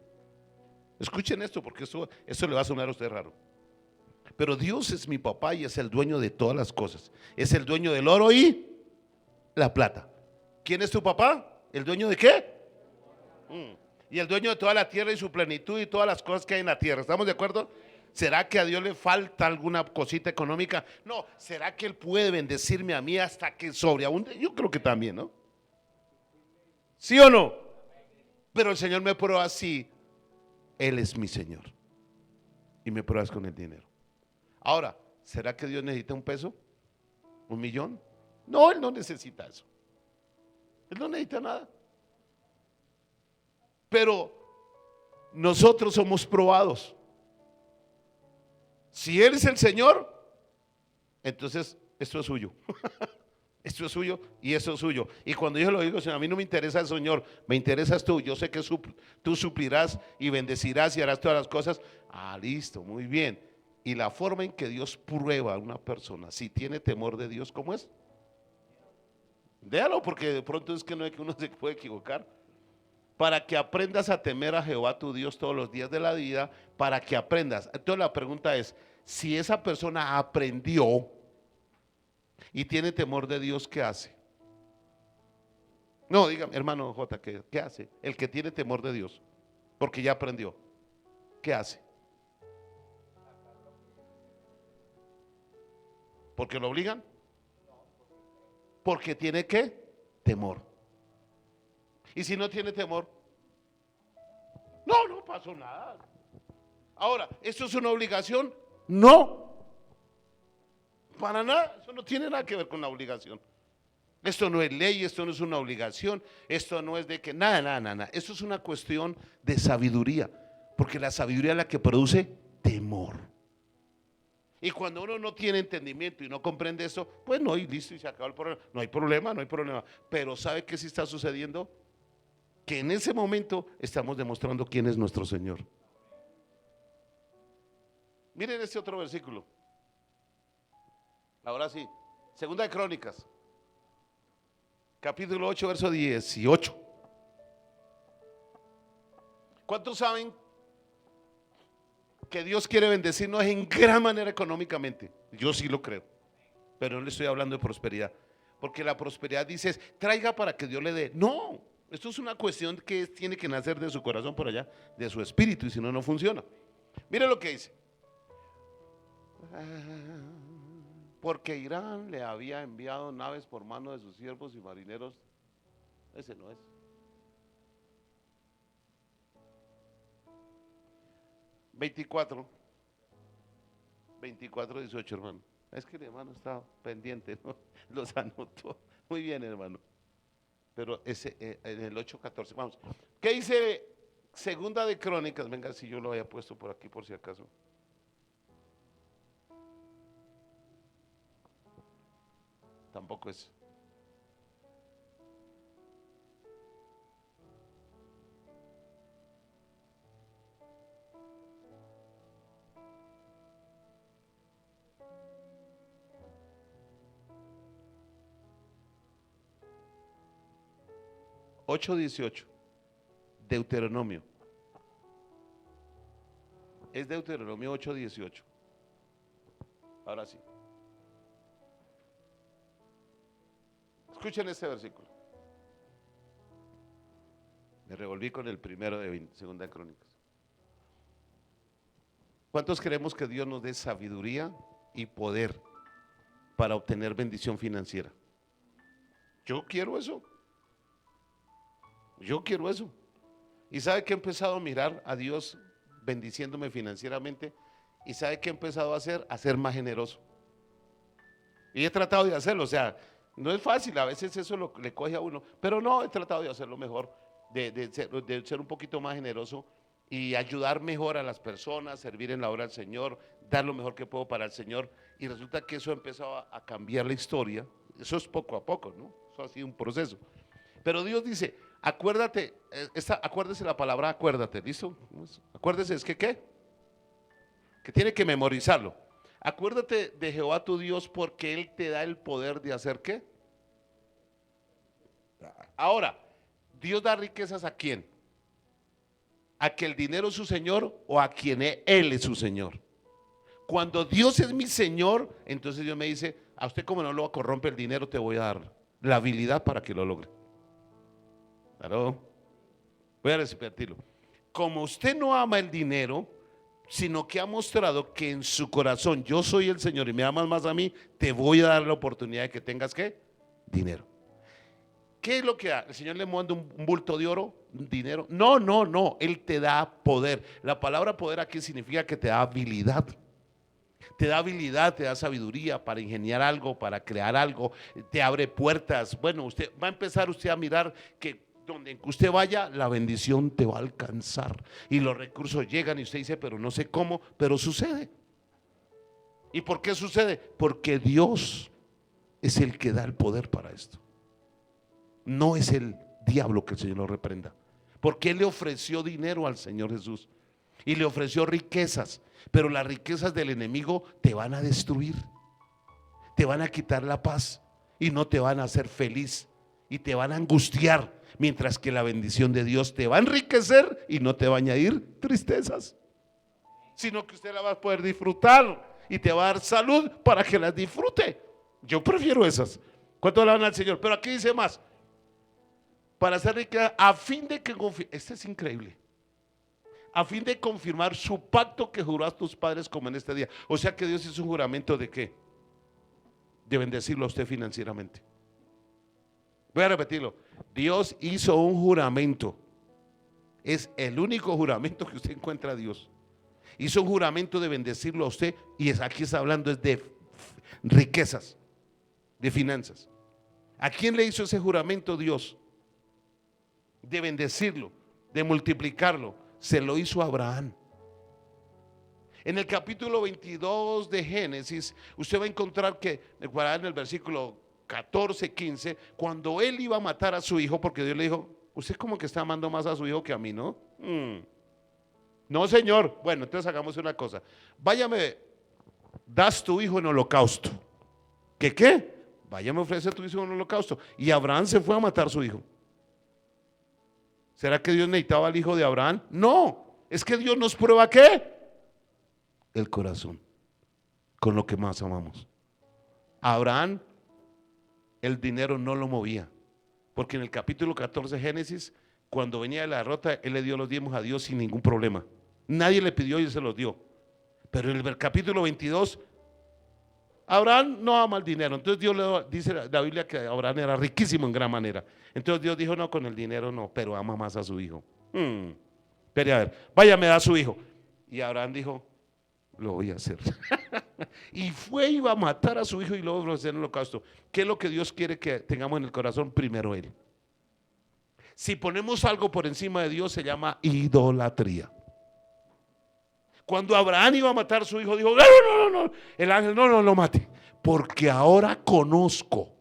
Speaker 1: Escuchen esto porque esto le va a sonar a usted raro. Pero Dios es mi papá y es el dueño de todas las cosas. Es el dueño del oro y la plata. ¿Quién es tu papá? ¿El dueño de qué? Y el dueño de toda la tierra y su plenitud y todas las cosas que hay en la tierra. ¿Estamos de acuerdo? ¿Será que a Dios le falta alguna cosita económica? No. ¿Será que Él puede bendecirme a mí hasta que sobreabunde? Yo creo que también, ¿no? ¿Sí o no? Pero el Señor me prueba así. Él es mi Señor. Y me pruebas con el dinero. Ahora, ¿será que Dios necesita un peso? ¿Un millón? No, Él no necesita eso. Él no necesita nada. Pero nosotros somos probados. Si Él es el Señor, entonces esto es suyo. Esto es suyo y eso es suyo. Y cuando yo lo digo, Señor, a mí no me interesa el Señor, me interesas tú. Yo sé que tú suplirás y bendecirás y harás todas las cosas. Ah, listo, muy bien. Y la forma en que Dios prueba a una persona, si tiene temor de Dios, ¿cómo es? Déjalo, porque de pronto es que no es que uno se puede equivocar. Para que aprendas a temer a Jehová tu Dios todos los días de la vida, para que aprendas. Entonces la pregunta es, si esa persona aprendió y tiene temor de Dios, ¿qué hace? No, dígame, hermano J, ¿qué hace? El que tiene temor de Dios, porque ya aprendió, ¿qué hace? ¿Porque lo obligan? Porque tiene ¿qué? Temor. Y si no tiene temor, no pasó nada. Ahora, ¿esto es una obligación? No, para nada, eso no tiene nada que ver con la obligación. Esto no es ley, esto no es una obligación, esto no es de que nada. Esto es una cuestión de sabiduría, porque la sabiduría es la que produce temor. Y cuando uno no tiene entendimiento y no comprende eso, pues no, y listo, y se acabó el problema. No hay problema. Pero ¿sabe qué sí está sucediendo? Que en ese momento estamos demostrando quién es nuestro Señor. Miren este otro versículo. Ahora sí, Segunda de Crónicas, capítulo 8, verso 18. ¿Cuántos saben que Dios quiere bendecirnos en gran manera económicamente? Yo sí lo creo, pero no le estoy hablando de prosperidad, porque la prosperidad dice, traiga para que Dios le dé. No, esto es una cuestión que tiene que nacer de su corazón por allá, de su espíritu, y si no, no funciona. Mire lo que dice. Porque Irán le había enviado naves por mano de sus siervos y marineros. Ese no es. 24, 18, hermano. Es que el hermano está pendiente, ¿no? Los anotó. Muy bien, hermano. Pero ese en el 8:14, vamos. ¿Qué dice Segunda de Crónicas? Venga, si yo lo había puesto por aquí por si acaso. Tampoco es. 8:18. Deuteronomio. Es Deuteronomio 8:18. Ahora sí. Escuchen este versículo. Me revolví con el primero de Segunda de Crónicas. ¿Cuántos queremos que Dios nos dé sabiduría y poder para obtener bendición financiera? Yo quiero eso. Yo quiero eso. ¿Y sabe que he empezado a mirar a Dios bendiciéndome financieramente? ¿Y sabe que he empezado a hacer? A ser más generoso. Y he tratado de hacerlo, o sea, no es fácil, a veces eso le coge a uno, pero no, he tratado de hacerlo mejor, de ser un poquito más generoso y ayudar mejor a las personas, servir en la obra del Señor, dar lo mejor que puedo para el Señor. Y resulta que eso ha empezado a cambiar la historia. Eso es poco a poco, ¿no? Eso ha sido un proceso. Pero Dios dice, acuérdate, acuérdese la palabra acuérdate, ¿listo? Acuérdese, es que ¿qué? Que tiene que memorizarlo. Acuérdate de Jehová tu Dios, porque Él te da el poder de hacer ¿qué? Ahora, Dios da riquezas ¿a quién? ¿A que el dinero es su Señor o a quien Él es su Señor? Cuando Dios es mi Señor, entonces Dios me dice, a usted como no lo corrompe el dinero, te voy a dar la habilidad para que lo logre. Claro, voy a repetirlo. Como usted no ama el dinero, sino que ha mostrado que en su corazón yo soy el Señor y me amas más a mí, te voy a dar la oportunidad de que tengas ¿qué? Dinero. ¿Qué es lo que da? ¿El Señor le manda un bulto de oro? ¿Dinero? No, no, no, Él te da poder. La palabra poder aquí significa que te da habilidad. Te da habilidad, te da sabiduría para ingeniar algo, para crear algo, te abre puertas. Bueno, usted va a empezar a mirar que donde usted vaya, la bendición te va a alcanzar y los recursos llegan y usted dice, pero no sé cómo, pero sucede. ¿Y por qué sucede? Porque Dios es el que da el poder para esto. No es el diablo, que el Señor lo reprenda. Porque Él le ofreció dinero al Señor Jesús y le ofreció riquezas, pero las riquezas del enemigo te van a destruir, te van a quitar la paz y no te van a hacer feliz y te van a angustiar, mientras que la bendición de Dios te va a enriquecer y no te va a añadir tristezas, sino que usted la va a poder disfrutar y te va a dar salud para que las disfrute. Yo prefiero esas. ¿Cuánto le dan al Señor? Pero aquí dice más, para hacer riqueza a fin de que, este es increíble, a fin de confirmar su pacto que juró a tus padres como en este día. O sea que Dios hizo un juramento de ¿qué? De bendecirlo a usted financieramente. Voy a repetirlo. Dios hizo un juramento. Es el único juramento que usted encuentra a Dios. Hizo un juramento de bendecirlo a usted. Y aquí está hablando es de riquezas, de finanzas. ¿A quién le hizo ese juramento Dios? De bendecirlo, de multiplicarlo. Se lo hizo a Abraham. En el capítulo 22 de Génesis, usted va a encontrar que en el versículo 14, 15, cuando él iba a matar a su hijo, porque Dios le dijo, usted como que está amando más a su hijo que a mí, ¿no? No, Señor. Bueno, entonces hagamos una cosa. Váyame, das tu hijo en holocausto. ¿Qué? Váyame, ofrece tu hijo en holocausto. Y Abraham se fue a matar a su hijo. ¿Será que Dios necesitaba al hijo de Abraham? No, es que Dios nos prueba ¿qué? El corazón, con lo que más amamos. A Abraham el dinero no lo movía, porque en el capítulo 14 de Génesis, cuando venía de la derrota, él le dio los diezmos a Dios sin ningún problema. Nadie le pidió y él se los dio. Pero en el capítulo 22, Abraham no ama el dinero. Entonces Dios le dice la Biblia que Abraham era riquísimo en gran manera. Entonces Dios dijo, no, con el dinero no, pero ama más a su hijo. Espere a ver, váyame a su hijo. Y Abraham dijo, lo voy a hacer. Y fue, iba a matar a su hijo y luego lo hacer en el holocausto. ¿Qué es lo que Dios quiere que tengamos en el corazón? Primero Él. Si ponemos algo por encima de Dios, se llama idolatría. Cuando Abraham iba a matar a su hijo, dijo, no, el ángel no lo mate, porque ahora conozco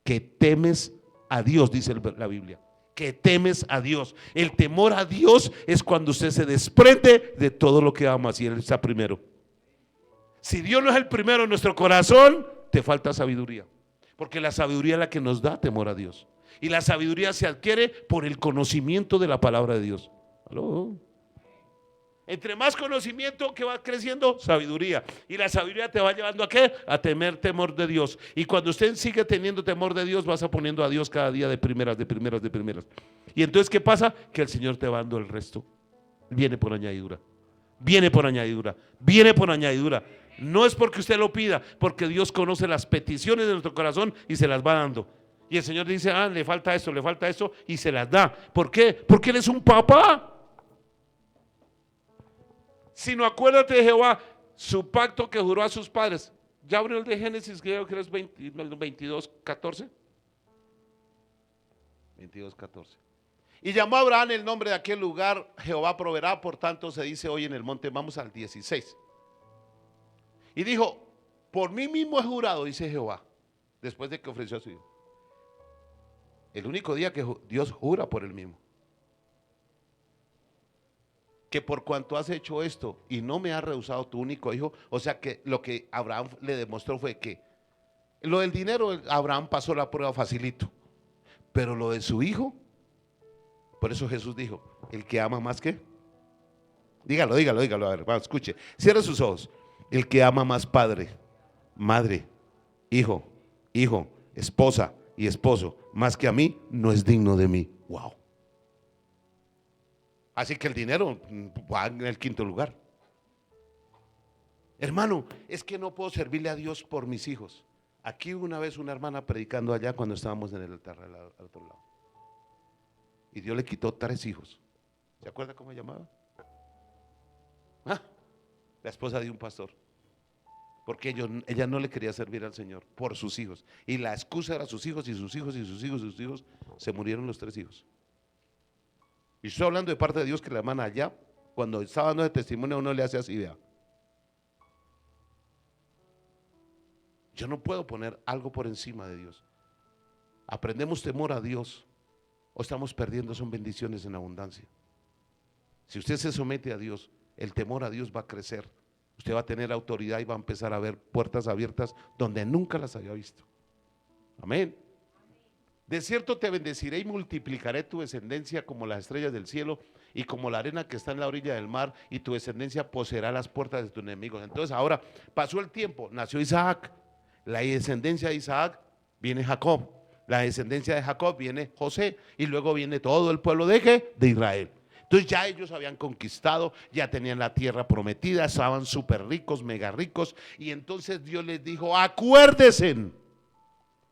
Speaker 1: que temes a Dios, dice la Biblia, que temes a Dios. El temor a Dios es cuando usted se desprende de todo lo que ama, si Él está primero. Si Dios no es el primero en nuestro corazón, te falta sabiduría, porque la sabiduría es la que nos da temor a Dios. Y la sabiduría se adquiere por el conocimiento de la palabra de Dios. ¿Aló? Entre más conocimiento que va creciendo, sabiduría. Y la sabiduría te va llevando ¿a qué? A temer temor de Dios. Y cuando usted sigue teniendo temor de Dios, vas a poniendo a Dios cada día de primeras, de primeras, de primeras. Y entonces, ¿qué pasa? Que el Señor te va dando el resto. Viene por añadidura. Viene por añadidura. Viene por añadidura. No es porque usted lo pida, porque Dios conoce las peticiones de nuestro corazón y se las va dando. Y el Señor dice, le falta esto, y se las da. ¿Por qué? Porque Él es un papá. Sino acuérdate de Jehová, su pacto que juró a sus padres. Ya abrió el de Génesis, creo que es 22, 14. 22, 14. Y llamó a Abraham el nombre de aquel lugar, Jehová proveerá, por tanto se dice hoy en el monte. Vamos al 16. Y dijo, por mí mismo he jurado, dice Jehová, después de que ofreció a su hijo. El único día que Dios jura por él mismo. Que por cuanto has hecho esto y no me has rehusado tu único hijo, o sea que lo que Abraham le demostró fue que lo del dinero, Abraham pasó la prueba facilito, pero lo de su hijo, por eso Jesús dijo, el que ama más que, dígalo, a ver, vamos, escuche, cierre sus ojos, el que ama más padre, madre, hijo, esposa y esposo, más que a mí, no es digno de mí. Wow. Así que el dinero va en el quinto lugar. Hermano, es que no puedo servirle a Dios por mis hijos. Aquí una vez una hermana predicando allá cuando estábamos en el altar al otro lado. Y Dios le quitó 3 hijos. ¿Se acuerda cómo se llamaba? La esposa de un pastor. Porque ella no le quería servir al Señor por sus hijos. Y la excusa era sus hijos y sus hijos y sus hijos y sus hijos. Se murieron los 3 hijos. Y estoy hablando de parte de Dios, que la hermana allá, cuando estaba dando ese testimonio, a uno le hace así, vea. Yo no puedo poner algo por encima de Dios. Aprendemos temor a Dios o estamos perdiendo, son bendiciones en abundancia. Si usted se somete a Dios, el temor a Dios va a crecer. Usted va a tener autoridad y va a empezar a ver puertas abiertas donde nunca las había visto. Amén. De cierto te bendeciré y multiplicaré tu descendencia como las estrellas del cielo y como la arena que está en la orilla del mar, y tu descendencia poseerá las puertas de tus enemigos. Entonces ahora pasó el tiempo, nació Isaac, la descendencia de Isaac viene Jacob, la descendencia de Jacob viene José, y luego viene todo el pueblo de ¿qué? De Israel. Entonces ya ellos habían conquistado, ya tenían la tierra prometida, estaban súper ricos, mega ricos, y entonces Dios les dijo, acuérdense.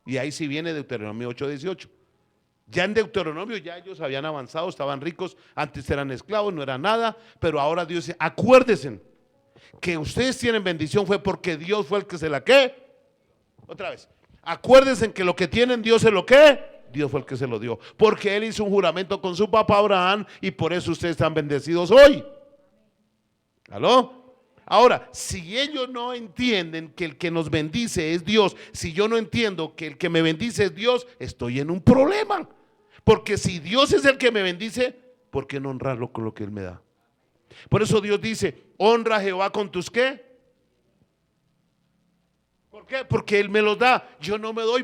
Speaker 1: Y ahí sí viene Deuteronomio 8:18. Ya en Deuteronomio ya ellos habían avanzado, estaban ricos, antes eran esclavos, no era nada, pero ahora Dios dice, acuérdense que ustedes tienen bendición fue porque Dios fue el que se la ¿qué? Otra vez, acuérdense que lo que tienen Dios es lo que Dios fue el que se lo dio, porque Él hizo un juramento con su papá Abraham y por eso ustedes están bendecidos hoy. ¿Aló? Ahora, si ellos no entienden que el que nos bendice es Dios, si yo no entiendo que el que me bendice es Dios, estoy en un problema. Porque si Dios es el que me bendice, ¿por qué no honrarlo con lo que Él me da? Por eso Dios dice, honra a Jehová con tus ¿qué? ¿Por qué? Porque Él me los da. Yo no le doy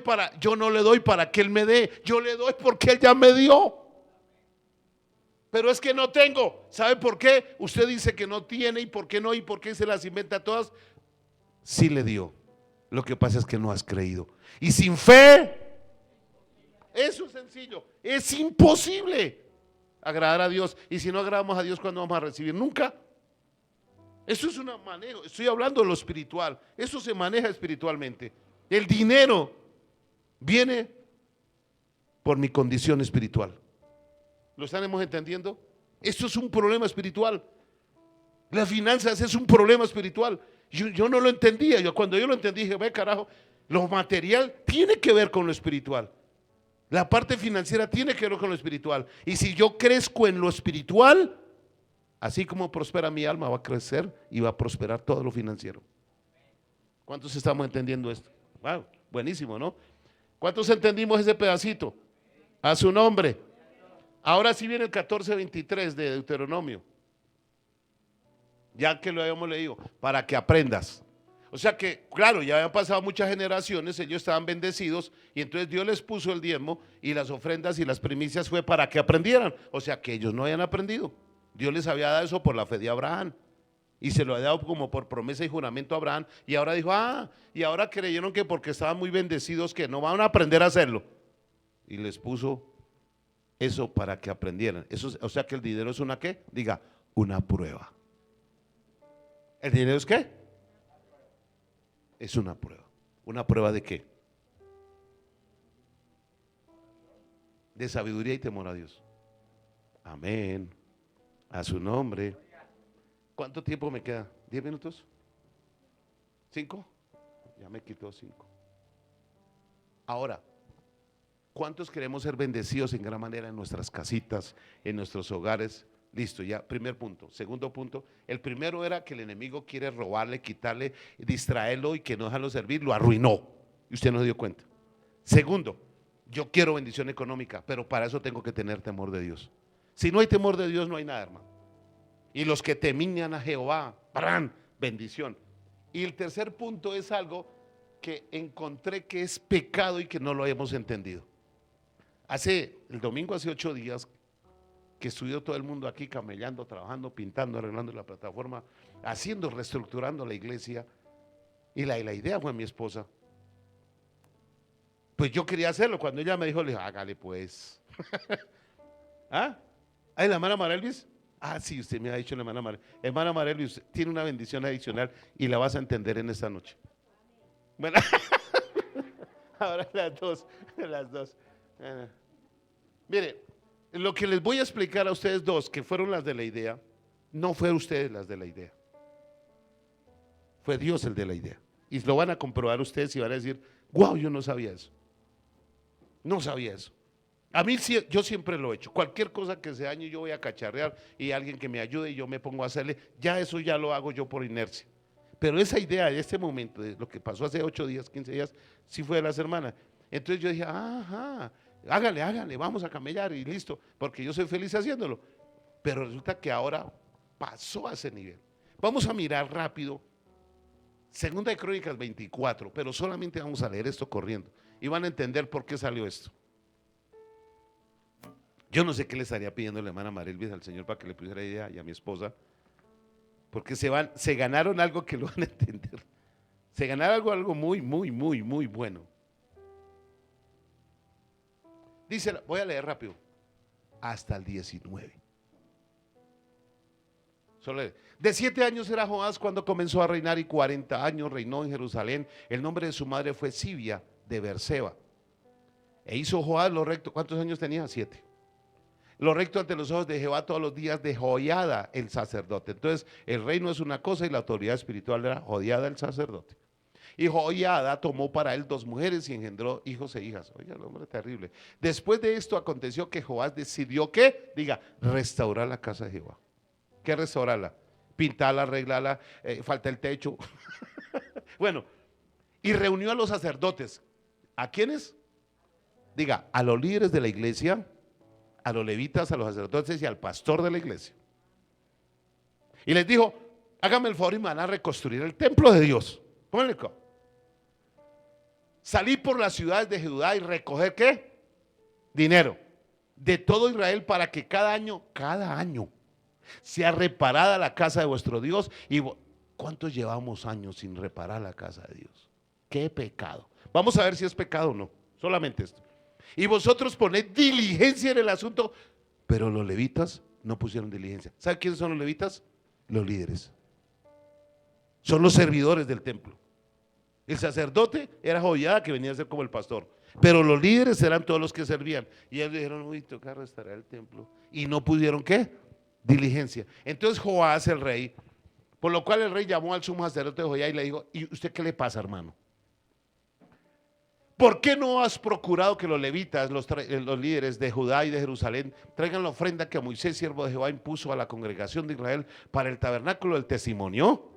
Speaker 1: para que Él me dé. Yo le doy porque Él ya me dio. Pero es que no tengo. ¿Sabe por qué? Usted dice que no tiene, y por qué no, y por qué se las inventa todas. Sí le dio. Lo que pasa es que no has creído. Y sin fe, eso es sencillo. Es imposible agradar a Dios. Y si no agradamos a Dios, ¿cuándo vamos a recibir? Nunca. Eso es un manejo. Estoy hablando de lo espiritual. Eso se maneja espiritualmente. El dinero viene por mi condición espiritual. ¿Lo estamos entendiendo? Esto es un problema espiritual. Las finanzas es un problema espiritual. Yo no lo entendía. Cuando yo lo entendí, dije, ve carajo, lo material tiene que ver con lo espiritual. La parte financiera tiene que ver con lo espiritual. Y si yo crezco en lo espiritual, así como prospera mi alma, va a crecer y va a prosperar todo lo financiero. ¿Cuántos estamos entendiendo esto? Wow, buenísimo, ¿no? ¿Cuántos entendimos ese pedacito? A su nombre. Ahora sí viene el 14:23 de Deuteronomio. Ya que lo habíamos leído, para que aprendas. O sea que, claro, ya habían pasado muchas generaciones, ellos estaban bendecidos y entonces Dios les puso el diezmo y las ofrendas y las primicias fue para que aprendieran. O sea que ellos no habían aprendido. Dios les había dado eso por la fe de Abraham y se lo había dado como por promesa y juramento a Abraham. Y ahora dijo, y ahora creyeron que porque estaban muy bendecidos que no van a aprender a hacerlo. Y les puso eso para que aprendieran. Eso, o sea que el dinero es una ¿qué? Diga, una prueba. ¿El dinero es qué? Es una prueba. ¿Una prueba de qué? De sabiduría y temor a Dios. Amén. A su nombre. ¿Cuánto tiempo me queda? ¿10 minutos? ¿5? Ya me quitó 5. Ahora, ¿cuántos queremos ser bendecidos en gran manera en nuestras casitas, en nuestros hogares? Listo, ya, primer punto. Segundo punto, el primero era que el enemigo quiere robarle, quitarle, distraerlo y que no dejarlo servir, lo arruinó. Y usted no se dio cuenta. Segundo, yo quiero bendición económica, pero para eso tengo que tener temor de Dios. Si no hay temor de Dios, no hay nada, hermano. Y los que temían a Jehová, ¡parán! Bendición. Y el tercer punto es algo que encontré que es pecado y que no lo hemos entendido. El domingo hace 8 días que estudió todo el mundo aquí camellando, trabajando, pintando, arreglando la plataforma, haciendo, reestructurando la iglesia. Y la idea fue mi esposa. Pues yo quería hacerlo. Cuando ella me dijo, le dije, hágale pues. ¿Ah? ¿Ah, la hermana Marelvis? Ah, sí, usted me ha dicho la hermana Marelvis. Hermana Marelvis, tiene una bendición adicional y la vas a entender en esta noche. Bueno, ahora las dos. Mire, lo que les voy a explicar a ustedes dos, que fueron las de la idea, no fueron ustedes las de la idea. Fue Dios el de la idea. Y lo van a comprobar ustedes y van a decir, wow, yo no sabía eso. No sabía eso. A mí yo siempre lo he hecho. Cualquier cosa que se dañe yo voy a cacharrear y alguien que me ayude y yo me pongo a hacerle, ya eso ya lo hago yo por inercia. Pero esa idea de este momento, de lo que pasó hace 8 días, 15 días, sí fue de las hermanas. Entonces yo dije, ajá, hágale, vamos a camellar y listo, porque yo soy feliz haciéndolo. Pero resulta que ahora pasó a ese nivel. Vamos a mirar rápido, Segunda de Crónicas 24, pero solamente vamos a leer esto corriendo y van a entender por qué salió esto. Yo no sé qué le estaría pidiendo la hermana Marelvis al Señor para que le pusiera idea y a mi esposa, porque se ganaron algo que lo van a entender. Se ganaron algo muy bueno. Dice, voy a leer rápido, hasta el 19. De 7 años era Joás cuando comenzó a reinar y 40 años reinó en Jerusalén. El nombre de su madre fue Sibia de Berseba. E hizo Joás lo recto. ¿Cuántos años tenía? 7. Lo recto ante los ojos de Jehová todos los días de Joiada el sacerdote. Entonces el reino es una cosa y la autoridad espiritual era Joiada el sacerdote. Y Joiada tomó para él 2 mujeres y engendró hijos e hijas. Oiga, el hombre terrible. Después de esto aconteció que Joás decidió que, diga, restaurar la casa de Jehová. ¿Qué restaurarla? Pintarla, arreglarla, falta el techo. Bueno, y reunió a los sacerdotes. ¿A quiénes? Diga, a los líderes de la iglesia, a los levitas, a los sacerdotes y al pastor de la iglesia. Y les dijo, háganme el favor y me van a reconstruir el templo de Dios. Pónganle acá. Salí por las ciudades de Judá y recoger ¿qué? Dinero de todo Israel para que cada año sea reparada la casa de vuestro Dios. ¿Y cuántos llevamos años sin reparar la casa de Dios? Qué pecado. Vamos a ver si es pecado o no, solamente esto. Y vosotros poned diligencia en el asunto, pero los levitas no pusieron diligencia. ¿Saben quiénes son los levitas? Los líderes. Son los servidores del templo. El sacerdote era Joiada, que venía a ser como el pastor, pero los líderes eran todos los que servían. Y ellos dijeron, uy, toca restaurar el templo. Y no pudieron ¿qué? Diligencia. Entonces Joás el rey, por lo cual el rey llamó al sumo sacerdote de Joiada y le dijo, ¿y usted qué le pasa, hermano? ¿Por qué no has procurado que los levitas, los líderes de Judá y de Jerusalén, traigan la ofrenda que Moisés, siervo de Jehová, impuso a la congregación de Israel para el tabernáculo del testimonio?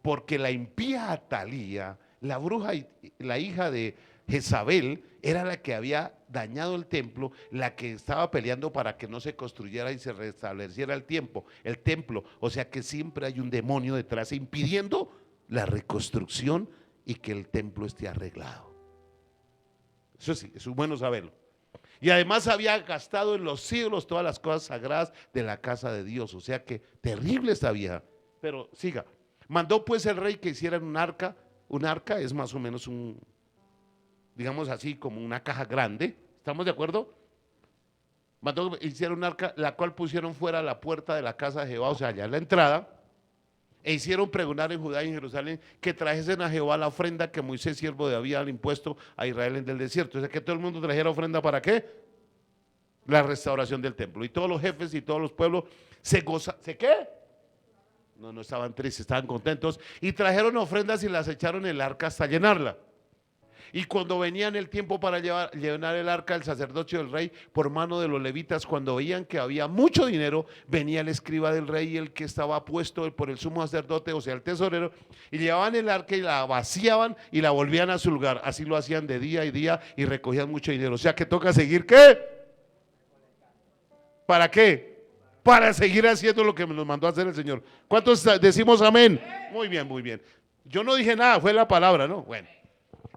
Speaker 1: Porque la impía Atalía, la bruja y la hija de Jezabel, era la que había dañado el templo, la que estaba peleando para que no se construyera y se restableciera el templo. O sea que siempre hay un demonio detrás impidiendo la reconstrucción y que el templo esté arreglado. Eso sí, eso es bueno saberlo. Y además había gastado en los siglos todas las cosas sagradas de la casa de Dios. O sea que terrible esta vieja. Pero siga. Mandó pues el rey que hicieran un arca. Un arca es más o menos un, digamos así, como una caja grande. ¿Estamos de acuerdo? Mandó que hicieran un arca, la cual pusieron fuera a la puerta de la casa de Jehová, o sea, allá en la entrada. E hicieron pregonar en Judá y en Jerusalén que trajesen a Jehová la ofrenda que Moisés, siervo de David, había impuesto a Israel en el desierto. O sea, que todo el mundo trajera ofrenda, ¿para qué? La restauración del templo. Y todos los jefes y todos los pueblos se gozaron. ¿Se qué? No, no estaban tristes, estaban contentos. Y trajeron ofrendas y las echaron en el arca hasta llenarla. Y cuando venían el tiempo para llenar el arca, el sacerdocio del rey, por mano de los levitas, cuando veían que había mucho dinero, venía el escriba del rey y el que estaba puesto por el sumo sacerdote, o sea, el tesorero, y llevaban el arca y la vaciaban y la volvían a su lugar. Así lo hacían de día y recogían mucho dinero. O sea que toca seguir, ¿qué? ¿Para qué? Para seguir haciendo lo que nos mandó a hacer el Señor. ¿Cuántos decimos amén? Muy bien, muy bien. Yo no dije nada, fue la palabra, ¿no? Bueno.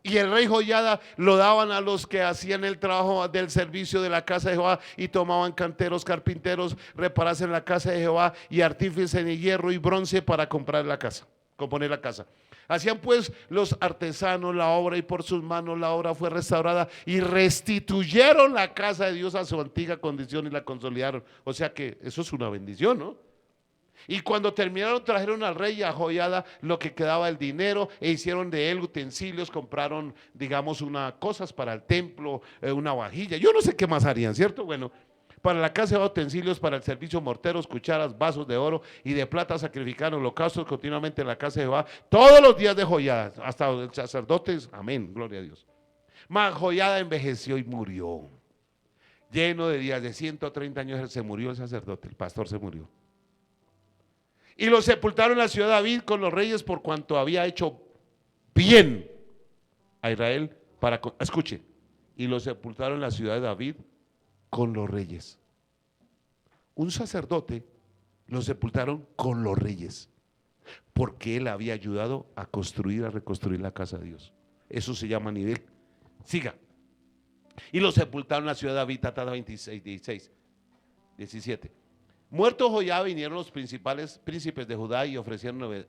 Speaker 1: Y el rey Joiada lo daban a los que hacían el trabajo del servicio de la casa de Jehová y tomaban canteros, carpinteros, reparasen la casa de Jehová y artífices en hierro y bronce para comprar la casa, componer la casa. Hacían pues los artesanos la obra y por sus manos la obra fue restaurada y restituyeron la casa de Dios a su antigua condición y la consolidaron. O sea que eso es una bendición, ¿no? Y cuando terminaron trajeron al rey y a Joiada lo que quedaba del dinero e hicieron de él utensilios, compraron digamos cosas para el templo, una vajilla, yo no sé qué más harían, ¿cierto? Bueno, para la casa de utensilios, para el servicio, morteros, cucharas, vasos de oro y de plata, sacrificaron holocaustos continuamente en la casa de Jehová todos los días de Joiada, hasta el sacerdote, amén, gloria a Dios. Mas Joiada envejeció y murió, lleno de días, de 130 años se murió el sacerdote, el pastor se murió. Y lo sepultaron en la ciudad de David con los reyes por cuanto había hecho bien a Israel escuche, y lo sepultaron en la ciudad de David con los reyes. Un sacerdote lo sepultaron con los reyes porque él había ayudado a reconstruir la casa de Dios. Eso se llama nivel. Siga. Y lo sepultaron en la ciudad de David, Tatada 26, 16, 17. Muerto Joiada, vinieron los principales príncipes de Judá y ofrecieron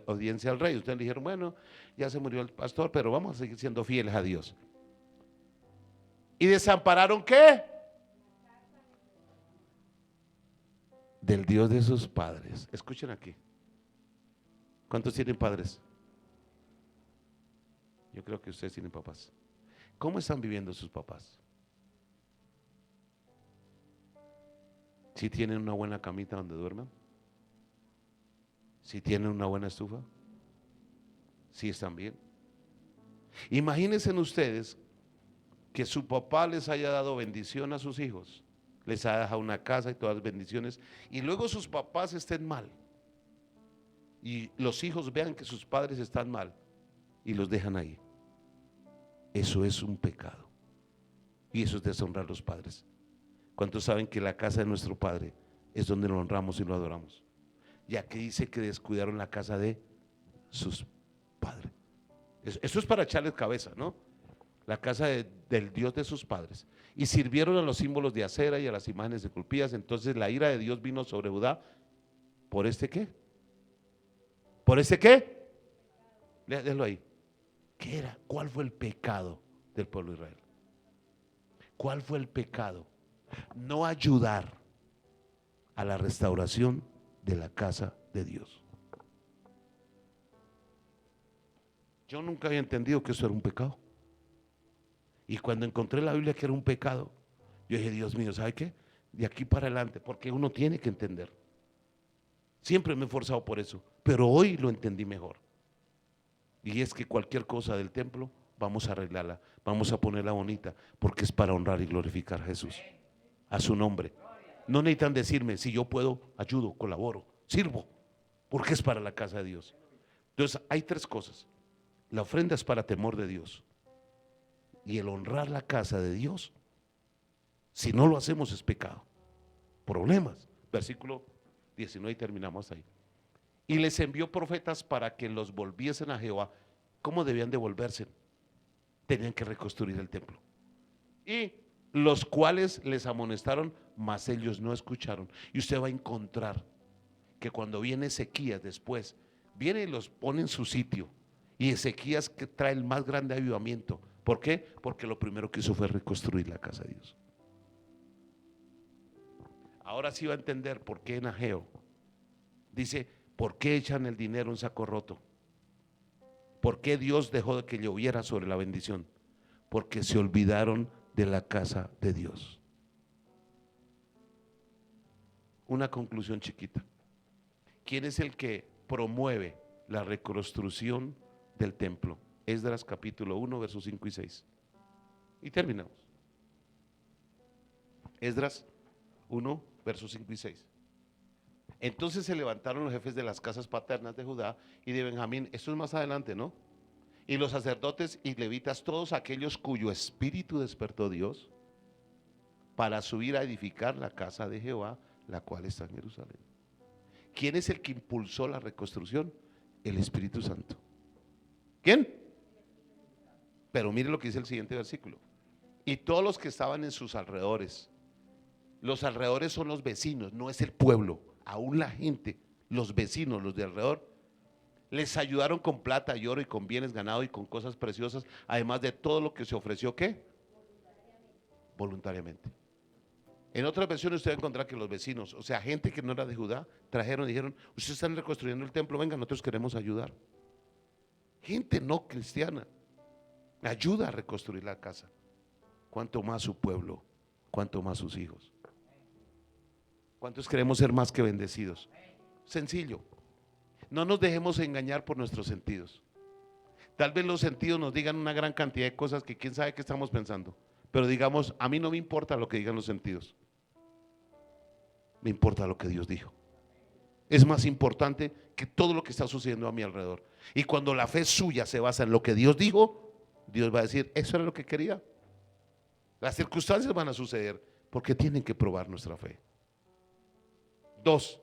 Speaker 1: audiencia al rey. Ustedes dijeron, bueno, ya se murió el pastor, pero vamos a seguir siendo fieles a Dios. ¿Y desampararon qué? Del Dios de sus padres. Escuchen aquí. ¿Cuántos tienen padres? Yo creo que ustedes tienen papás. ¿Cómo están viviendo sus papás? ¿Si tienen una buena camita donde duerman? ¿Si tienen una buena estufa? ¿Si están bien? Imagínense ustedes que su papá les haya dado bendición a sus hijos, les ha dejado una casa y todas las bendiciones, y luego sus papás estén mal, y los hijos vean que sus padres están mal, y los dejan ahí. Eso es un pecado, y eso es deshonrar a los padres. ¿Cuántos saben que la casa de nuestro Padre es donde lo honramos y lo adoramos? Ya que dice que descuidaron la casa de sus padres. Eso es para echarles cabeza, ¿no? La casa del Dios de sus padres. Y sirvieron a los símbolos de acera y a las imágenes esculpidas. Entonces la ira de Dios vino sobre Judá. ¿Por este qué? ¿Por este qué? Déjalo ahí. ¿Qué era? ¿Cuál fue el pecado del pueblo de Israel? ¿Cuál fue el pecado? No ayudar a la restauración de la casa de Dios. Yo nunca había entendido que eso era un pecado. Y cuando encontré en la Biblia que era un pecado, yo dije, Dios mío, ¿sabe qué? De aquí para adelante, porque uno tiene que entender. Siempre me he esforzado por eso, pero hoy lo entendí mejor. Y es que cualquier cosa del templo, vamos a arreglarla, vamos a ponerla bonita, porque es para honrar y glorificar a Jesús, a su nombre. No necesitan decirme, si yo puedo, ayudo, colaboro, sirvo, porque es para la casa de Dios. Entonces hay tres cosas. La ofrenda es para temor de Dios, y el honrar la casa de Dios, si no lo hacemos, es pecado. Problemas. Versículo 19 y terminamos ahí. y les envió profetas para que los volviesen a Jehová. ¿Cómo debían devolverse? Tenían que reconstruir el templo. Y los cuales les amonestaron, mas ellos no escucharon. Y usted va a encontrar que cuando viene Ezequías después, viene y los pone en su sitio. Y Ezequías que trae el más grande avivamiento. ¿Por qué? Porque lo primero que hizo fue reconstruir la casa de Dios. Ahora sí va a entender por qué en Ageo dice, ¿por qué echan el dinero en saco roto? ¿Por qué Dios dejó de que lloviera sobre la bendición? Porque se olvidaron de la casa de Dios. Una conclusión chiquita. ¿Quién es el que promueve la reconstrucción del templo? Esdras capítulo 1, versos 5 y 6. Y terminamos. Esdras 1, versos 5 y 6. Entonces se levantaron los jefes de las casas paternas de Judá y de Benjamín. Esto es más adelante, ¿no? Y los sacerdotes y levitas, todos aquellos cuyo espíritu despertó Dios, para subir a edificar la casa de Jehová, la cual está en Jerusalén. ¿Quién es el que impulsó la reconstrucción? El Espíritu Santo. ¿Quién? Pero mire lo que dice el siguiente versículo. Y todos los que estaban en sus alrededores. Los alrededores son los vecinos, no es el pueblo. Aún la gente, los vecinos, los de alrededor, les ayudaron con plata y oro y con bienes ganados y con cosas preciosas, además de todo lo que se ofreció, ¿qué? Voluntariamente. En otras versiones usted va a encontrar que los vecinos, o sea, gente que no era de Judá, trajeron y dijeron, ustedes están reconstruyendo el templo, venga, nosotros queremos ayudar. Gente no cristiana ayuda a reconstruir la casa. Cuanto más su pueblo, cuanto más sus hijos. ¿Cuántos queremos ser más que bendecidos? Sencillo. No nos dejemos engañar por nuestros sentidos. Tal vez los sentidos nos digan una gran cantidad de cosas que quién sabe qué estamos pensando. Pero digamos, a mí no me importa lo que digan los sentidos. Me importa lo que Dios dijo. Es más importante que todo lo que está sucediendo a mi alrededor. Y cuando la fe suya se basa en lo que Dios dijo, Dios va a decir, eso era lo que quería. Las circunstancias van a suceder porque tienen que probar nuestra fe. 2,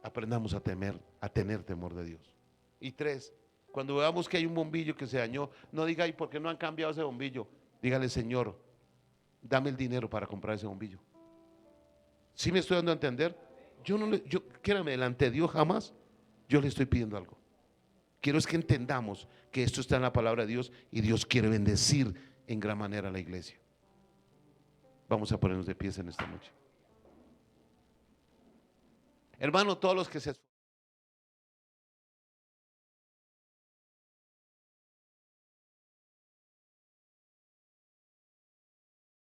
Speaker 1: aprendamos a tener temor de Dios. Y 3, cuando veamos que hay un bombillo que se dañó, no diga, ¿y por qué no han cambiado ese bombillo? Dígale, Señor, dame el dinero para comprar ese bombillo. ¿Sí me estoy dando a entender? Créame, delante de Dios jamás yo le estoy pidiendo algo. Quiero es que entendamos que esto está en la palabra de Dios y Dios quiere bendecir en gran manera a la iglesia. Vamos a ponernos de pies en esta noche. Hermano, todos los que se